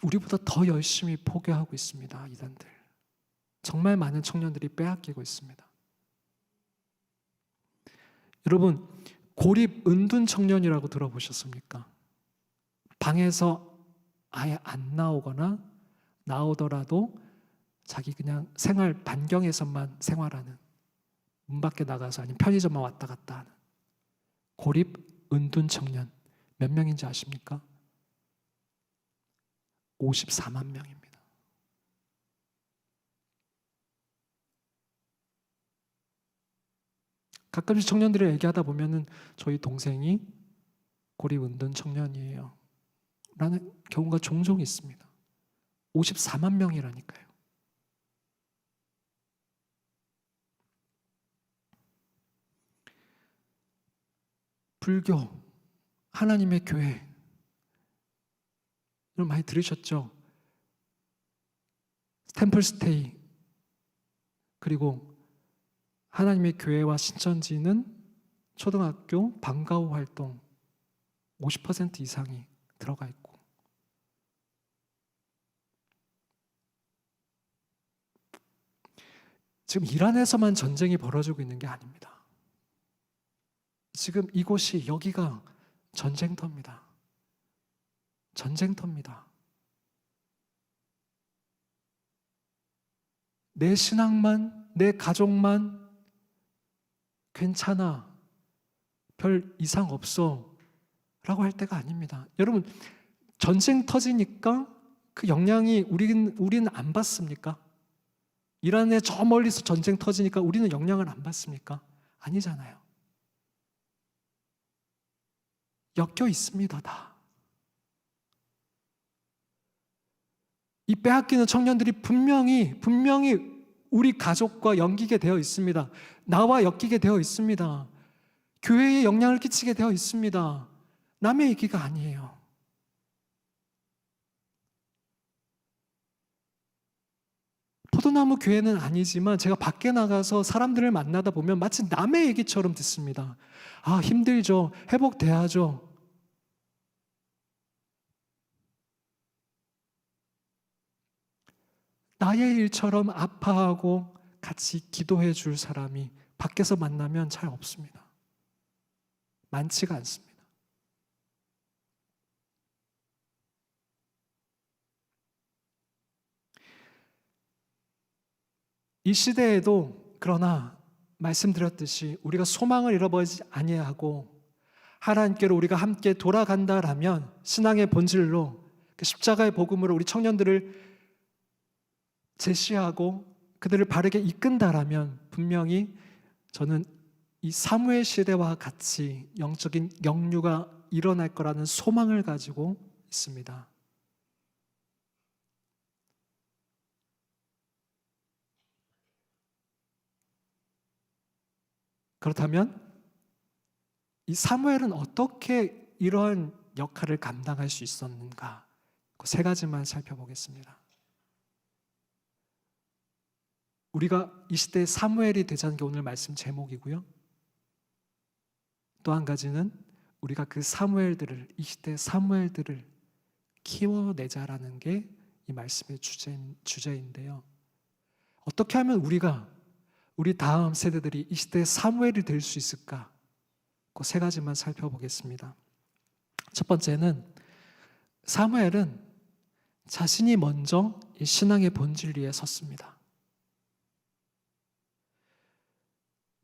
우리보다 더 열심히 포교하고 있습니다. 이단들. 정말 많은 청년들이 빼앗기고 있습니다. 여러분, 고립 은둔 청년이라고 들어보셨습니까? 방에서 아예 안 나오거나 나오더라도 자기 그냥 생활 반경에서만 생활하는, 문 밖에 나가서 아니면 편의점만 왔다 갔다 하는 고립 은둔 청년 몇 명인지 아십니까? 54만 명입니다. 가끔씩 청년들이 얘기하다 보면은 저희 동생이 고립 은둔 청년이에요 라는 경우가 종종 있습니다. 54만 명이라니까요. 불교, 하나님의 교회, 여러분 많이 들으셨죠? 템플스테이, 그리고 하나님의 교회와 신천지는 초등학교 방과후 활동 50% 이상이 들어가 있고, 지금 이란에서만 전쟁이 벌어지고 있는 게 아닙니다. 지금 이곳이, 여기가 전쟁터입니다. 전쟁터입니다. 내 신앙만, 내 가족만 괜찮아, 별 이상 없어 라고 할 때가 아닙니다. 여러분, 전쟁 터지니까 그 영향이 우리는 안 받습니까? 이란에 저 멀리서 전쟁 터지니까 우리는 영향을 안 받습니까? 아니잖아요. 엮여 있습니다, 다. 이 빼앗기는 청년들이 분명히 우리 가족과 엮이게 되어 있습니다. 나와 엮이게 되어 있습니다. 교회에 영향을 끼치게 되어 있습니다. 남의 얘기가 아니에요. 포도나무 교회는 아니지만 제가 밖에 나가서 사람들을 만나다 보면 마치 남의 얘기처럼 듣습니다. 아, 힘들죠. 회복돼야죠. 나의 일처럼 아파하고 같이 기도해 줄 사람이 밖에서 만나면 잘 없습니다. 많지가 않습니다. 이 시대에도 그러나 말씀드렸듯이 우리가 소망을 잃어버리지 아니하고 하나님께로 우리가 함께 돌아간다라면, 신앙의 본질로 그 십자가의 복음으로 우리 청년들을 제시하고 그들을 바르게 이끈다라면, 분명히 저는 이 사무엘 시대와 같이 영적인 역류가 일어날 거라는 소망을 가지고 있습니다. 그렇다면 이 사무엘은 어떻게 이러한 역할을 감당할 수 있었는가? 그 세 가지만 살펴보겠습니다. 우리가 이 시대의 사무엘이 되자는 게 오늘 말씀 제목이고요. 또 한 가지는 우리가 그 사무엘들을, 이 시대의 사무엘들을 키워내자라는 게 이 말씀의 주제인데요. 어떻게 하면 우리 다음 세대들이 이 시대의 사무엘이 될 수 있을까? 그 세 가지만 살펴보겠습니다. 첫 번째는, 사무엘은 자신이 먼저 이 신앙의 본질 위에 섰습니다.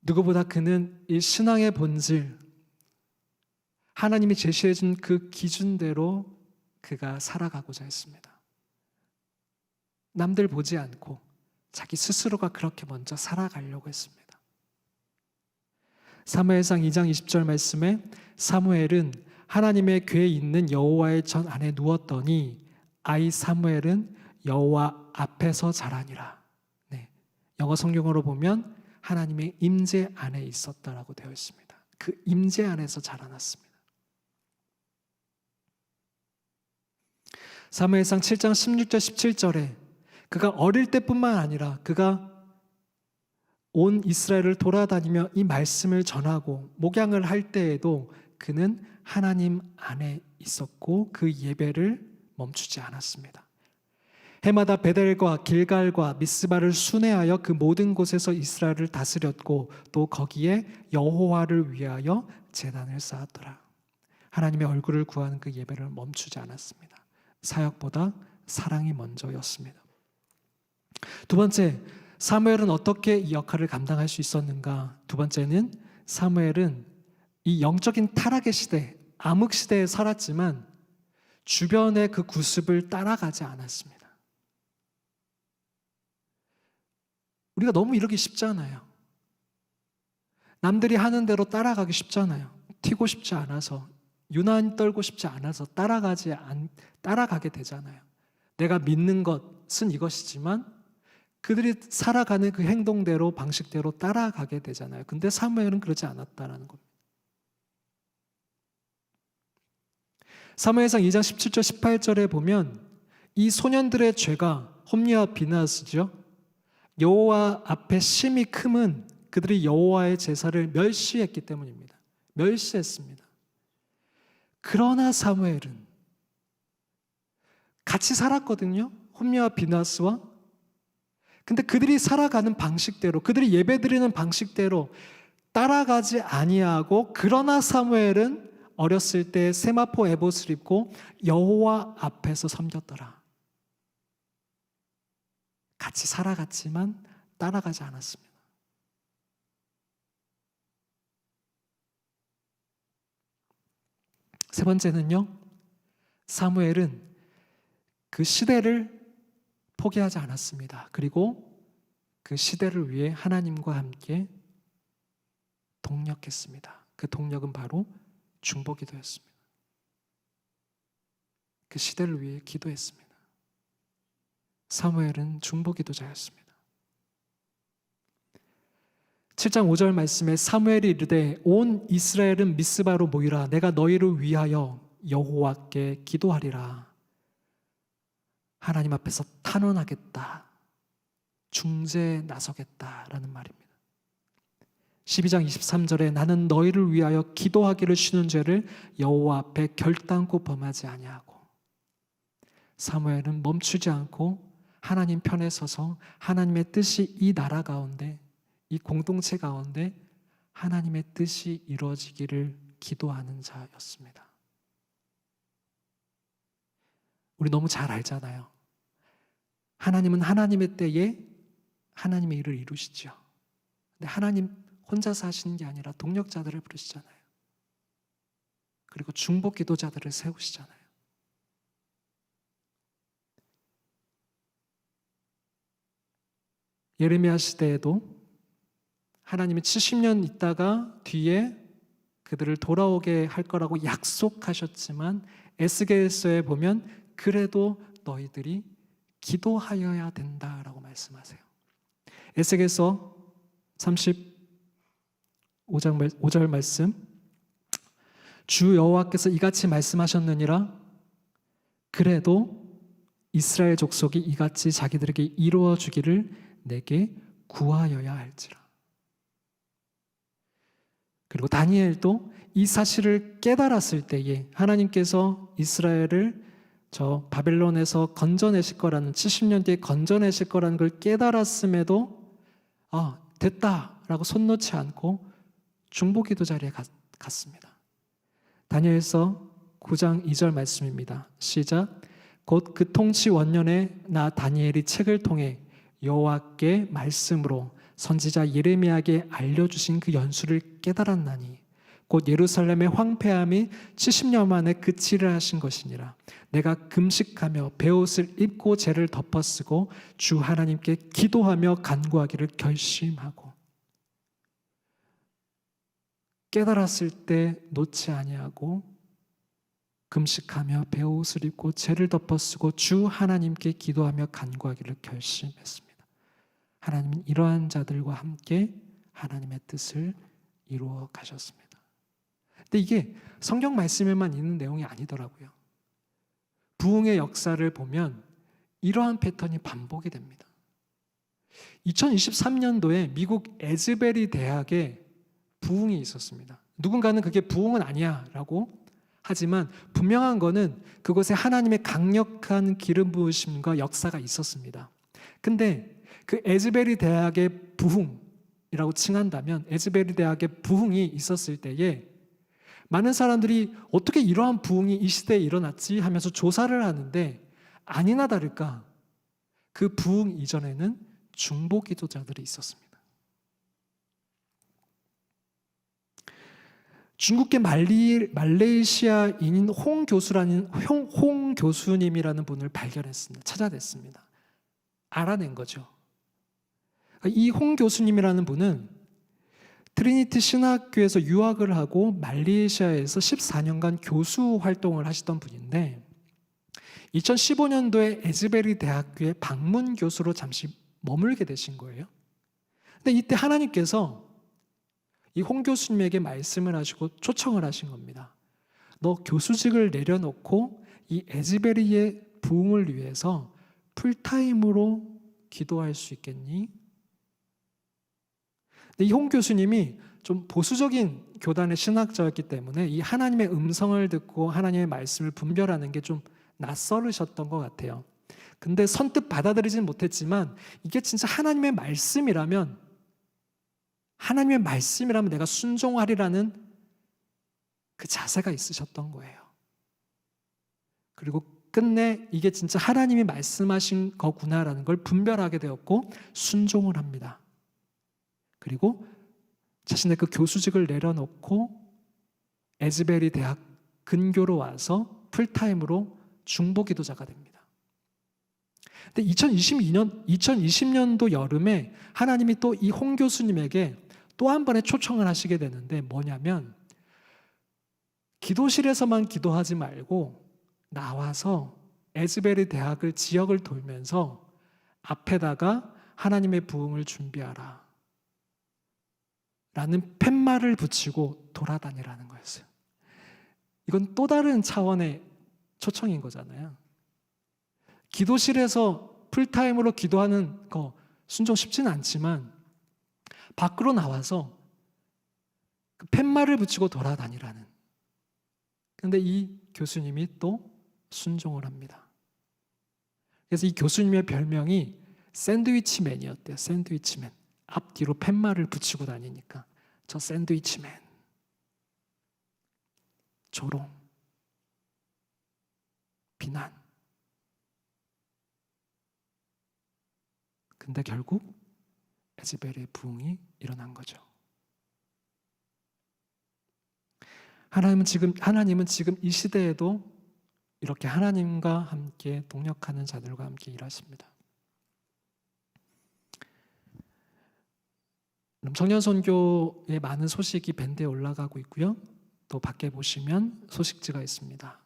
누구보다 그는 이 신앙의 본질, 하나님이 제시해 준 그 기준대로 그가 살아가고자 했습니다. 남들 보지 않고 자기 스스로가 그렇게 먼저 살아가려고 했습니다. 사무엘상 2장 20절 말씀에, 사무엘은 하나님의 궤에 있는 여호와의 전 안에 누웠더니 아이 사무엘은 여호와 앞에서 자라니라. 네, 영어 성경으로 보면 하나님의 임재 안에 있었다라고 되어 있습니다. 그 임재 안에서 자라났습니다. 사무엘상 7장 16절 17절에 그가 어릴 때뿐만 아니라 그가 온 이스라엘을 돌아다니며 이 말씀을 전하고 목양을 할 때에도 그는 하나님 안에 있었고 그 예배를 멈추지 않았습니다. 해마다 베델과 길갈과 미스바를 순회하여 그 모든 곳에서 이스라엘을 다스렸고 또 거기에 여호와를 위하여 제단을 쌓았더라. 하나님의 얼굴을 구하는 그 예배를 멈추지 않았습니다. 사역보다 사랑이 먼저였습니다. 두 번째, 사무엘은 어떻게 이 역할을 감당할 수 있었는가? 두 번째는 사무엘은 이 영적인 타락의 시대, 암흑 시대에 살았지만 주변의 그 구습을 따라가지 않았습니다. 우리가 너무 이러기 쉽잖아요. 남들이 하는 대로 따라가기 쉽잖아요. 튀고 싶지 않아서, 유난 떨고 싶지 않아서 따라가게 되잖아요. 내가 믿는 것은 이것이지만 그들이 살아가는 그 행동대로 방식대로 따라가게 되잖아요. 근데 사무엘은 그러지 않았다라는 겁니다. 사무엘상 2장 17절 18절에 보면 이 소년들의 죄가 홈리와 비나스죠. 여호와 앞에 심히 크면 그들이 여호와의 제사를 멸시했기 때문입니다. 멸시했습니다. 그러나 사무엘은 같이 살았거든요. 홈리와 비나스와. 근데 그들이 살아가는 방식대로, 그들이 예배드리는 방식대로 따라가지 아니하고, 그러나 사무엘은 어렸을 때 세마포 에봇을 입고 여호와 앞에서 섬겼더라. 같이 살아갔지만 따라가지 않았습니다. 세 번째는요, 사무엘은 그 시대를 포기하지 않았습니다. 그리고 그 시대를 위해 하나님과 함께 동력했습니다. 그 동력은 바로 중보기도였습니다. 그 시대를 위해 기도했습니다. 사무엘은 중보기도자였습니다. 7장 5절 말씀에 사무엘이 이르되 온 이스라엘은 미스바로 모이라. 내가 너희를 위하여 여호와께 기도하리라. 하나님 앞에서 탄원하겠다. 중재에 나서겠다라는 말입니다. 12장 23절에 나는 너희를 위하여 기도하기를 쉬는 죄를 여호와 앞에 결단코 범하지 아니하고. 사무엘은 멈추지 않고 하나님 편에 서서 하나님의 뜻이 이 나라 가운데, 이 공동체 가운데 하나님의 뜻이 이루어지기를 기도하는 자였습니다. 우리 너무 잘 알잖아요. 하나님은 하나님의 때에 하나님의 일을 이루시죠. 근데 하나님 혼자서 하시는 게 아니라 동력자들을 부르시잖아요. 그리고 중보 기도자들을 세우시잖아요. 예레미야 시대에도 하나님이 70년 있다가 뒤에 그들을 돌아오게 할 거라고 약속하셨지만 에스겔서에 보면 그래도 너희들이 기도하여야 된다라고 말씀하세요. 에스겔서 35절 말씀, 주 여호와께서 이같이 말씀하셨느니라. 그래도 이스라엘 족속이 이같이 자기들에게 이루어 주기를 내게 구하여야 할지라. 그리고 다니엘도 이 사실을 깨달았을 때에 하나님께서 이스라엘을 저 바벨론에서 건져내실 거라는, 70년 뒤에 건져내실 거라는 걸 깨달았음에도 됐다라고 손 놓지 않고 중보기도 자리에 갔습니다. 다니엘서 9장 2절 말씀입니다. 시작. 곧 그 통치 원년에 나 다니엘이 책을 통해 여호와께 말씀으로 선지자 예레미야에게 알려주신 그 연수를 깨달았나니 곧 예루살렘의 황폐함이 70년 만에 그치를 하신 것이니라. 내가 금식하며 베옷을 입고 죄를 덮어쓰고 주 하나님께 기도하며 간구하기를 결심하고. 깨달았을 때 놓지 아니하고 금식하며 베옷을 입고 죄를 덮어쓰고 주 하나님께 기도하며 간구하기를 결심했습니다. 하나님은 이러한 자들과 함께 하나님의 뜻을 이루어 가셨습니다. 근데 이게 성경 말씀에만 있는 내용이 아니더라고요. 부흥의 역사를 보면 이러한 패턴이 반복이 됩니다. 2023년도에 미국 에즈베리 대학에 부흥이 있었습니다. 누군가는 그게 부흥은 아니야 라고 하지만 분명한 거는 그곳에 하나님의 강력한 기름 부으심과 역사가 있었습니다. 근데 그 에즈베리 대학의 부흥이라고 칭한다면 에즈베리 대학의 부흥이 있었을 때에 많은 사람들이 어떻게 이러한 부흥이 이 시대에 일어났지 하면서 조사를 하는데 아니나 다를까 그 부흥 이전에는 중보 기도자들이 있었습니다. 중국계 말레이시아인인 홍 교수님이라는 분을 발견했습니다. 찾아냈습니다. 알아낸 거죠. 이 홍 교수님이라는 분은 트리니티 신학교에서 유학을 하고 말레이시아에서 14년간 교수 활동을 하시던 분인데 2015년도에 에즈베리 대학교의 방문 교수로 잠시 머물게 되신 거예요. 근데 이때 하나님께서 이 홍 교수님에게 말씀을 하시고 초청을 하신 겁니다. 너 교수직을 내려놓고 이 에즈베리의 부흥을 위해서 풀타임으로 기도할 수 있겠니? 근데 이 홍 교수님이 좀 보수적인 교단의 신학자였기 때문에 이 하나님의 음성을 듣고 하나님의 말씀을 분별하는 게 좀 낯설으셨던 것 같아요. 근데 선뜻 받아들이진 못했지만 이게 진짜 하나님의 말씀이라면 내가 순종하리라는 그 자세가 있으셨던 거예요. 그리고 끝내 이게 진짜 하나님이 말씀하신 거구나라는 걸 분별하게 되었고 순종을 합니다. 그리고 자신의 그 교수직을 내려놓고 에즈베리 대학 근교로 와서 풀타임으로 중보 기도자가 됩니다. 근데 2020년도 여름에 하나님이 또 이 홍 교수님에게 또 한 번의 초청을 하시게 되는데 뭐냐면 기도실에서만 기도하지 말고 나와서 에즈베리 대학을 지역을 돌면서 앞에다가 하나님의 부흥을 준비하라 라는 팻말을 붙이고 돌아다니라는 거였어요. 이건 또 다른 차원의 초청인 거잖아요. 기도실에서 풀타임으로 기도하는 거 순종 쉽지는 않지만 밖으로 나와서 그 팻말을 붙이고 돌아다니라는. 그런데 이 교수님이 또 순종을 합니다. 그래서 이 교수님의 별명이 샌드위치맨이었대요. 샌드위치맨. 앞뒤로 팻말을 붙이고 다니니까 저 샌드위치맨. 조롱, 비난. 근데 결국 에즈벨의 부흥이 일어난 거죠. 하나님은 지금 이 시대에도 이렇게 하나님과 함께 동역하는 자들과 함께 일하십니다. 청년 선교의 많은 소식이 밴드에 올라가고 있고요. 또 밖에 보시면 소식지가 있습니다.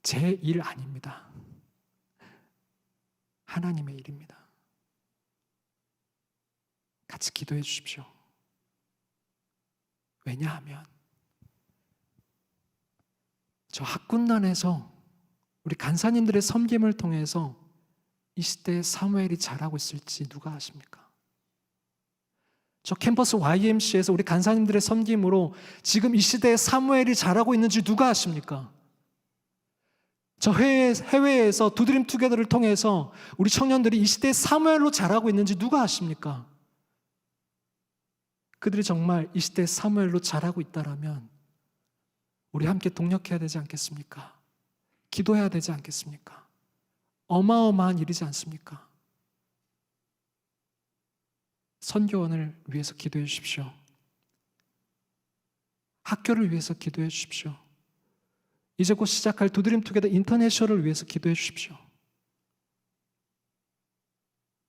제 일 아닙니다. 하나님의 일입니다. 같이 기도해 주십시오. 왜냐하면 저 학군단에서 우리 간사님들의 섬김을 통해서 이 시대에 사무엘이 자라고 있을지 누가 아십니까? 저 캠퍼스 YMCA에서 우리 간사님들의 섬김으로 지금 이 시대에 사무엘이 자라고 있는지 누가 아십니까? 저 해외에서 두드림 투게더를 통해서 우리 청년들이 이 시대에 사무엘로 자라고 있는지 누가 아십니까? 그들이 정말 이 시대에 사무엘로 자라고 있다라면 우리 함께 동력해야 되지 않겠습니까? 기도해야 되지 않겠습니까? 어마어마한 일이지 않습니까? 선교원을 위해서 기도해 주십시오. 학교를 위해서 기도해 주십시오. 이제 곧 시작할 두드림 투게더 인터내셔널을 위해서 기도해 주십시오.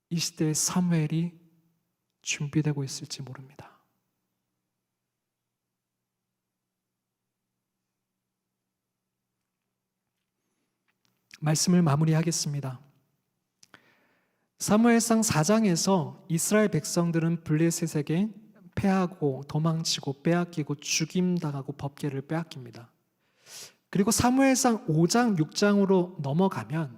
이 시대의 사무엘이 준비되고 있을지 모릅니다. 말씀을 마무리하겠습니다. 사무엘상 4장에서 이스라엘 백성들은 블레셋에게 패하고 도망치고 빼앗기고 죽임당하고 법궤를 빼앗깁니다. 그리고 사무엘상 5장, 6장으로 넘어가면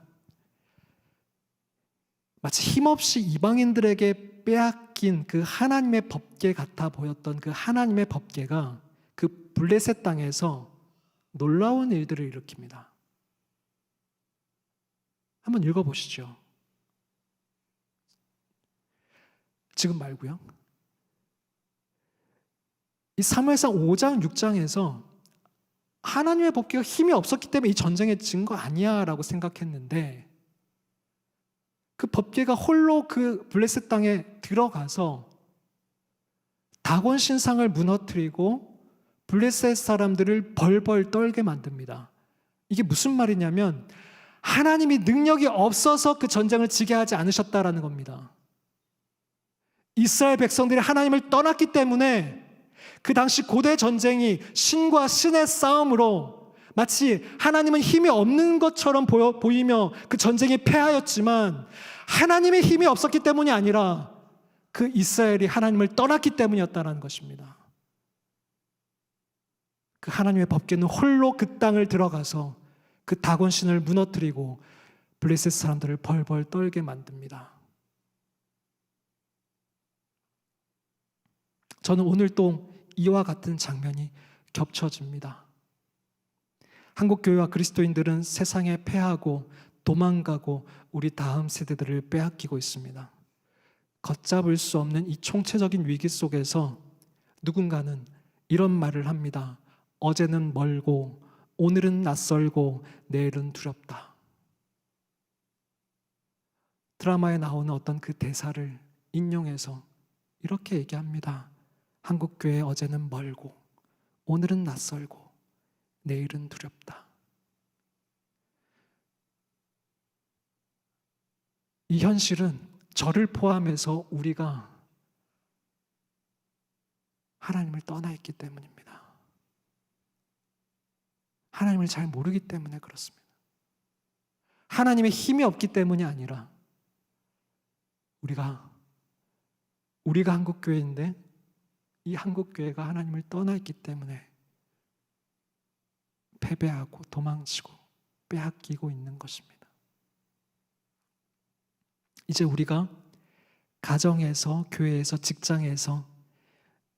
마치 힘없이 이방인들에게 빼앗긴 그 하나님의 법궤 같아 보였던 그 하나님의 법궤가 그 블레셋 땅에서 놀라운 일들을 일으킵니다. 한번 읽어보시죠. 지금 말고요. 이 사무엘상 5장, 6장에서 하나님의 법궤가 힘이 없었기 때문에 이 전쟁에 진 거 아니야 라고 생각했는데 그 법궤가 홀로 그 블레셋 땅에 들어가서 다곤 신상을 무너뜨리고 블레셋 사람들을 벌벌 떨게 만듭니다. 이게 무슨 말이냐면 하나님이 능력이 없어서 그 전쟁을 지게 하지 않으셨다라는 겁니다. 이스라엘 백성들이 하나님을 떠났기 때문에 그 당시 고대 전쟁이 신과 신의 싸움으로 마치 하나님은 힘이 없는 것처럼 보이며 그 전쟁이 패하였지만 하나님의 힘이 없었기 때문이 아니라 그 이스라엘이 하나님을 떠났기 때문이었다는 것입니다. 그 하나님의 법궤는 홀로 그 땅을 들어가서 그 다곤신을 무너뜨리고 블레셋 사람들을 벌벌 떨게 만듭니다. 저는 오늘 또 이와 같은 장면이 겹쳐집니다. 한국 교회와 그리스도인들은 세상에 패하고 도망가고 우리 다음 세대들을 빼앗기고 있습니다. 걷잡을 수 없는 이 총체적인 위기 속에서 누군가는 이런 말을 합니다. 어제는 멀고 오늘은 낯설고 내일은 두렵다. 드라마에 나오는 어떤 그 대사를 인용해서 이렇게 얘기합니다. 한국교회 어제는 멀고 오늘은 낯설고 내일은 두렵다. 이 현실은 저를 포함해서 우리가 하나님을 떠나 있기 때문입니다. 하나님을 잘 모르기 때문에 그렇습니다. 하나님의 힘이 없기 때문이 아니라 우리가 한국교회인데 이 한국교회가 하나님을 떠나 있기 때문에 패배하고 도망치고 빼앗기고 있는 것입니다. 이제 우리가 가정에서, 교회에서, 직장에서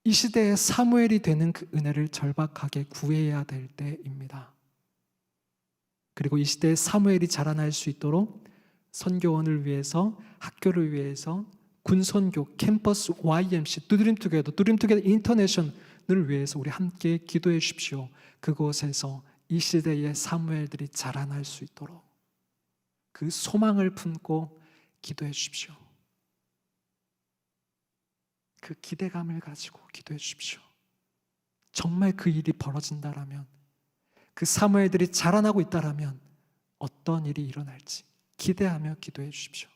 이 시대의 사무엘이 되는 그 은혜를 절박하게 구해야 될 때입니다. 그리고 이 시대의 사무엘이 자라날 수 있도록 선교원을 위해서, 학교를 위해서, 군선교, 캠퍼스, YMC, 두드림투게더 인터내셔널을 위해서 우리 함께 기도해 주십시오. 그곳에서 이 시대의 사무엘들이 자라날 수 있도록 그 소망을 품고 기도해 주십시오. 그 기대감을 가지고 기도해 주십시오. 정말 그 일이 벌어진다라면, 그 사무엘들이 자라나고 있다라면 어떤 일이 일어날지 기대하며 기도해 주십시오.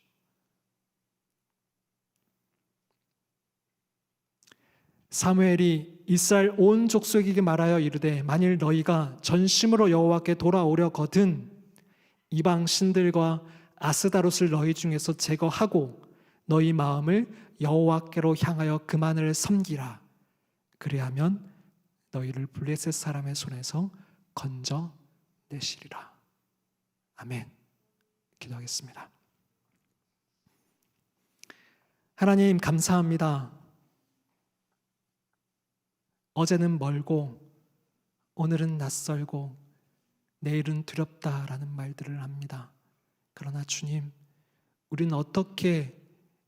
사무엘이 이스라엘 온 족속에게 말하여 이르되 만일 너희가 전심으로 여호와께 돌아오려거든 이방 신들과 아스다롯을 너희 중에서 제거하고 너희 마음을 여호와께로 향하여 그만을 섬기라. 그리하면 너희를 블레셋 사람의 손에서 건져내시리라. 아멘. 기도하겠습니다. 하나님 감사합니다. 어제는 멀고 오늘은 낯설고 내일은 두렵다라는 말들을 합니다. 그러나 주님, 우리는 어떻게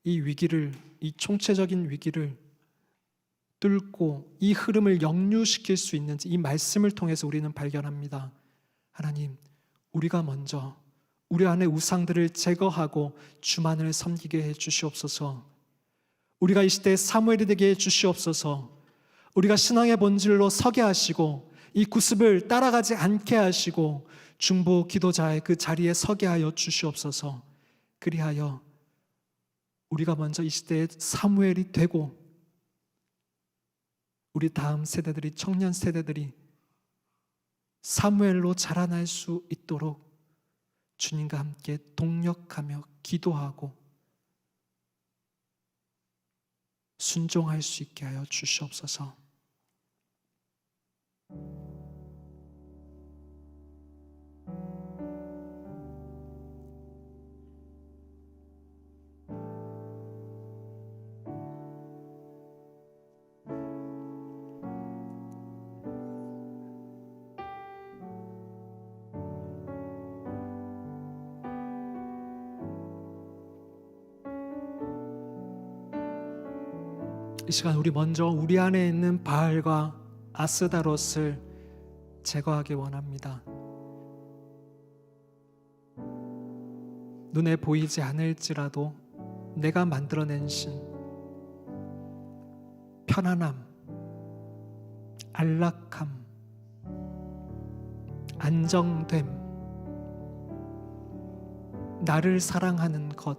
이 위기를, 이 총체적인 위기를 뚫고 이 흐름을 역류시킬 수 있는지 이 말씀을 통해서 우리는 발견합니다. 하나님, 우리가 먼저 우리 안의 우상들을 제거하고 주만을 섬기게 해 주시옵소서. 우리가 이 시대에 사무엘이 되게 해 주시옵소서. 우리가 신앙의 본질로 서게 하시고 이 구습을 따라가지 않게 하시고 중보 기도자의 그 자리에 서게 하여 주시옵소서. 그리하여 우리가 먼저 이 시대의 사무엘이 되고 우리 다음 세대들이, 청년 세대들이 사무엘로 자라날 수 있도록 주님과 함께 동력하며 기도하고 순종할 수 있게 하여 주시옵소서. 이 시간 우리 먼저 우리 안에 있는 바알과 아스다롯을 제거하기 원합니다. 눈에 보이지 않을지라도 내가 만들어낸 신, 편안함, 안락함, 안정됨, 나를 사랑하는 것,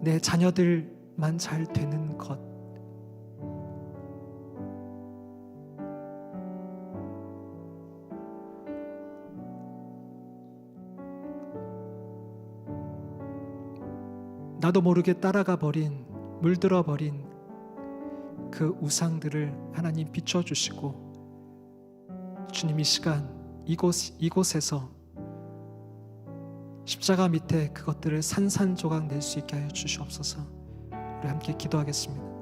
내 자녀들만 잘 되는 것, 나도 모르게 따라가 버린, 물들어 버린 그 우상들을 하나님 비춰주시고, 주님 이 시간 이곳에서 십자가 밑에 그것들을 산산조각 낼 수 있게 하여 주시옵소서. 우리 함께 기도하겠습니다.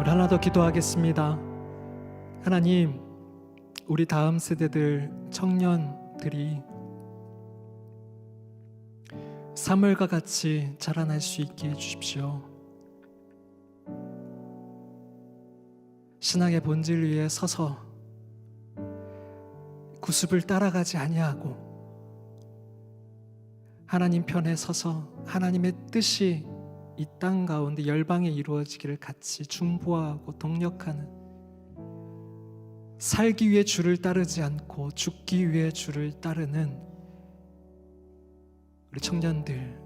우리 하나 더 기도하겠습니다. 하나님, 우리 다음 세대들, 청년들이 사무엘과 같이 자라날 수 있게 해주십시오. 신앙의 본질 위에 서서 구습을 따라가지 아니하고 하나님 편에 서서 하나님의 뜻이 이 땅 가운데 열방에 이루어지기를 같이 중보하고 동력하는, 살기 위해 주를 따르지 않고 죽기 위해 주를 따르는 우리 청년들,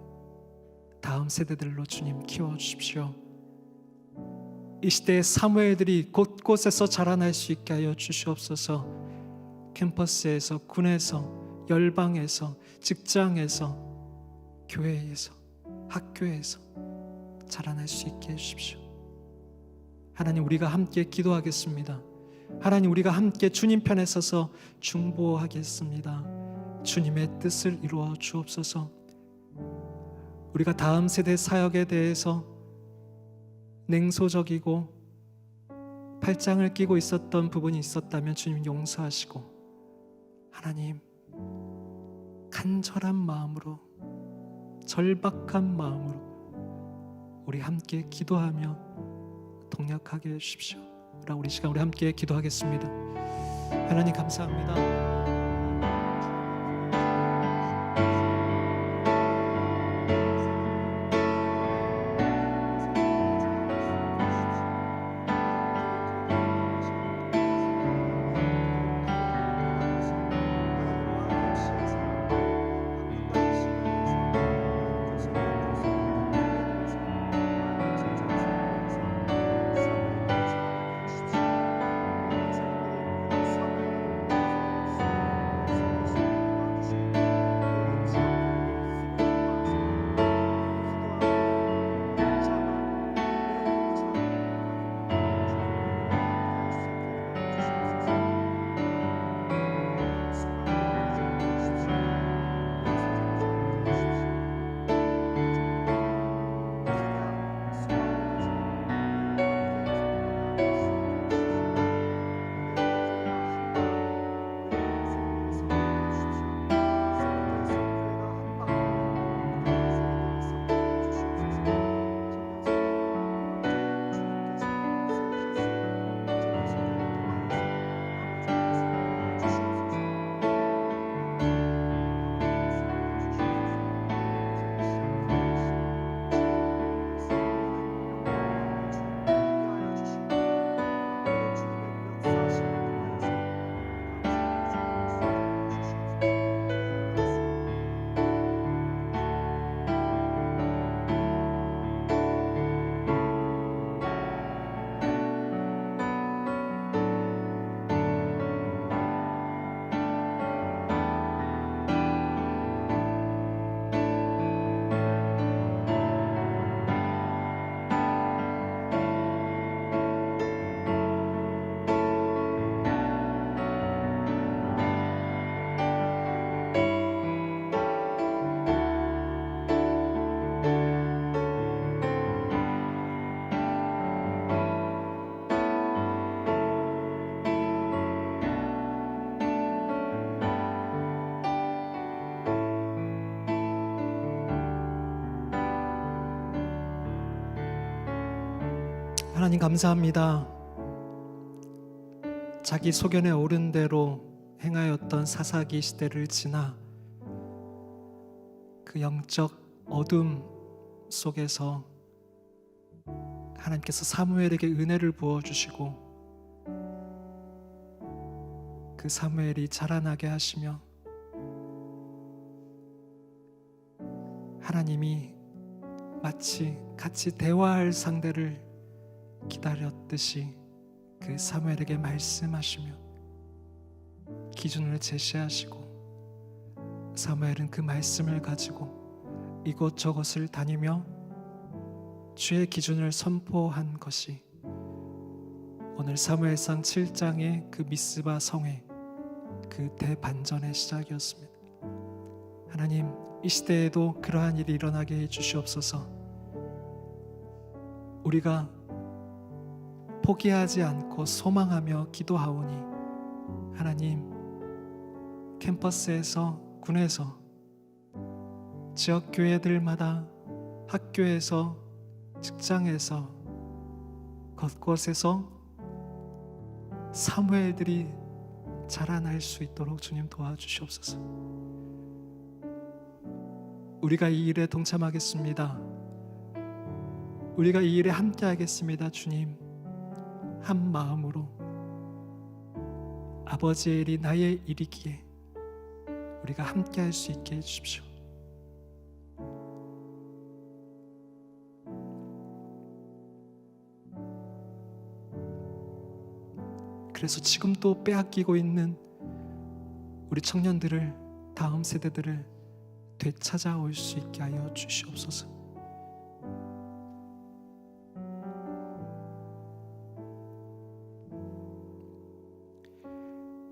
다음 세대들로 주님 키워주십시오. 이 시대의 사무엘들이 곳곳에서 자라날 수 있게 하여 주시옵소서. 캠퍼스에서, 군에서, 열방에서, 직장에서, 교회에서, 학교에서 자라날 수 있게 해주십시오. 하나님, 우리가 함께 기도하겠습니다. 하나님, 우리가 함께 주님 편에 서서 중보하겠습니다. 주님의 뜻을 이루어 주옵소서. 우리가 다음 세대 사역에 대해서 냉소적이고 팔짱을 끼고 있었던 부분이 있었다면 주님 용서하시고, 하나님, 간절한 마음으로, 절박한 마음으로 우리 함께 기도하며 동력하게 해주십시오. 우리 시간 우리 함께 기도하겠습니다. 하나님 감사합니다. 하나님 감사합니다. 자기 소견에 옳은 대로 행하였던 사사기 시대를 지나 그 영적 어둠 속에서 하나님께서 사무엘에게 은혜를 부어주시고 그 사무엘이 자라나게 하시며 하나님이 마치 같이 대화할 상대를 기다렸듯이 그 사무엘에게 말씀하시며 기준을 제시하시고 사무엘은 그 말씀을 가지고 이곳저곳을 다니며 주의 기준을 선포한 것이 오늘 사무엘상 7장의 그 미스바 성회 그 대반전의 시작이었습니다. 하나님, 이 시대에도 그러한 일이 일어나게 해주시옵소서. 우리가 포기하지 않고 소망하며 기도하오니 하나님, 캠퍼스에서, 군에서, 지역 교회들마다, 학교에서, 직장에서, 곳곳에서 사무엘들이 자라날 수 있도록 주님 도와주시옵소서. 우리가 이 일에 동참하겠습니다. 우리가 이 일에 함께 하겠습니다. 주님, 한 마음으로 아버지의 일이 나의 일이기에 우리가 함께 할 수 있게 해주십시오. 그래서 지금 또 빼앗기고 있는 우리 청년들을, 다음 세대들을 되찾아올 수 있게 하여 주시옵소서.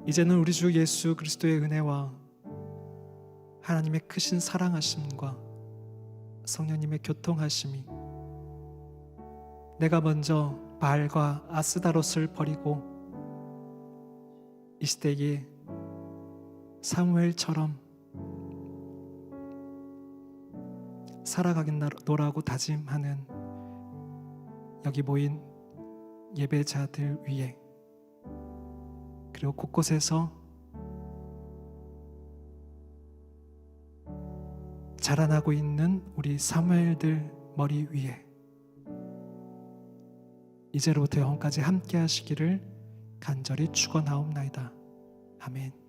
이제는 우리 주 예수 그리스도의 은혜와 하나님의 크신 사랑하심과 성령님의 교통하심이 내가 먼저 바알과 아스다롯을 버리고 이 시대에 사무엘처럼 살아가겠노라고 다짐하는 여기 모인 예배자들 위에, 그리고 곳곳에서 자라나고 있는 우리 사무엘들 머리 위에 이제로부터 영원까지 함께 하시기를 간절히 축원하옵나이다. 아멘.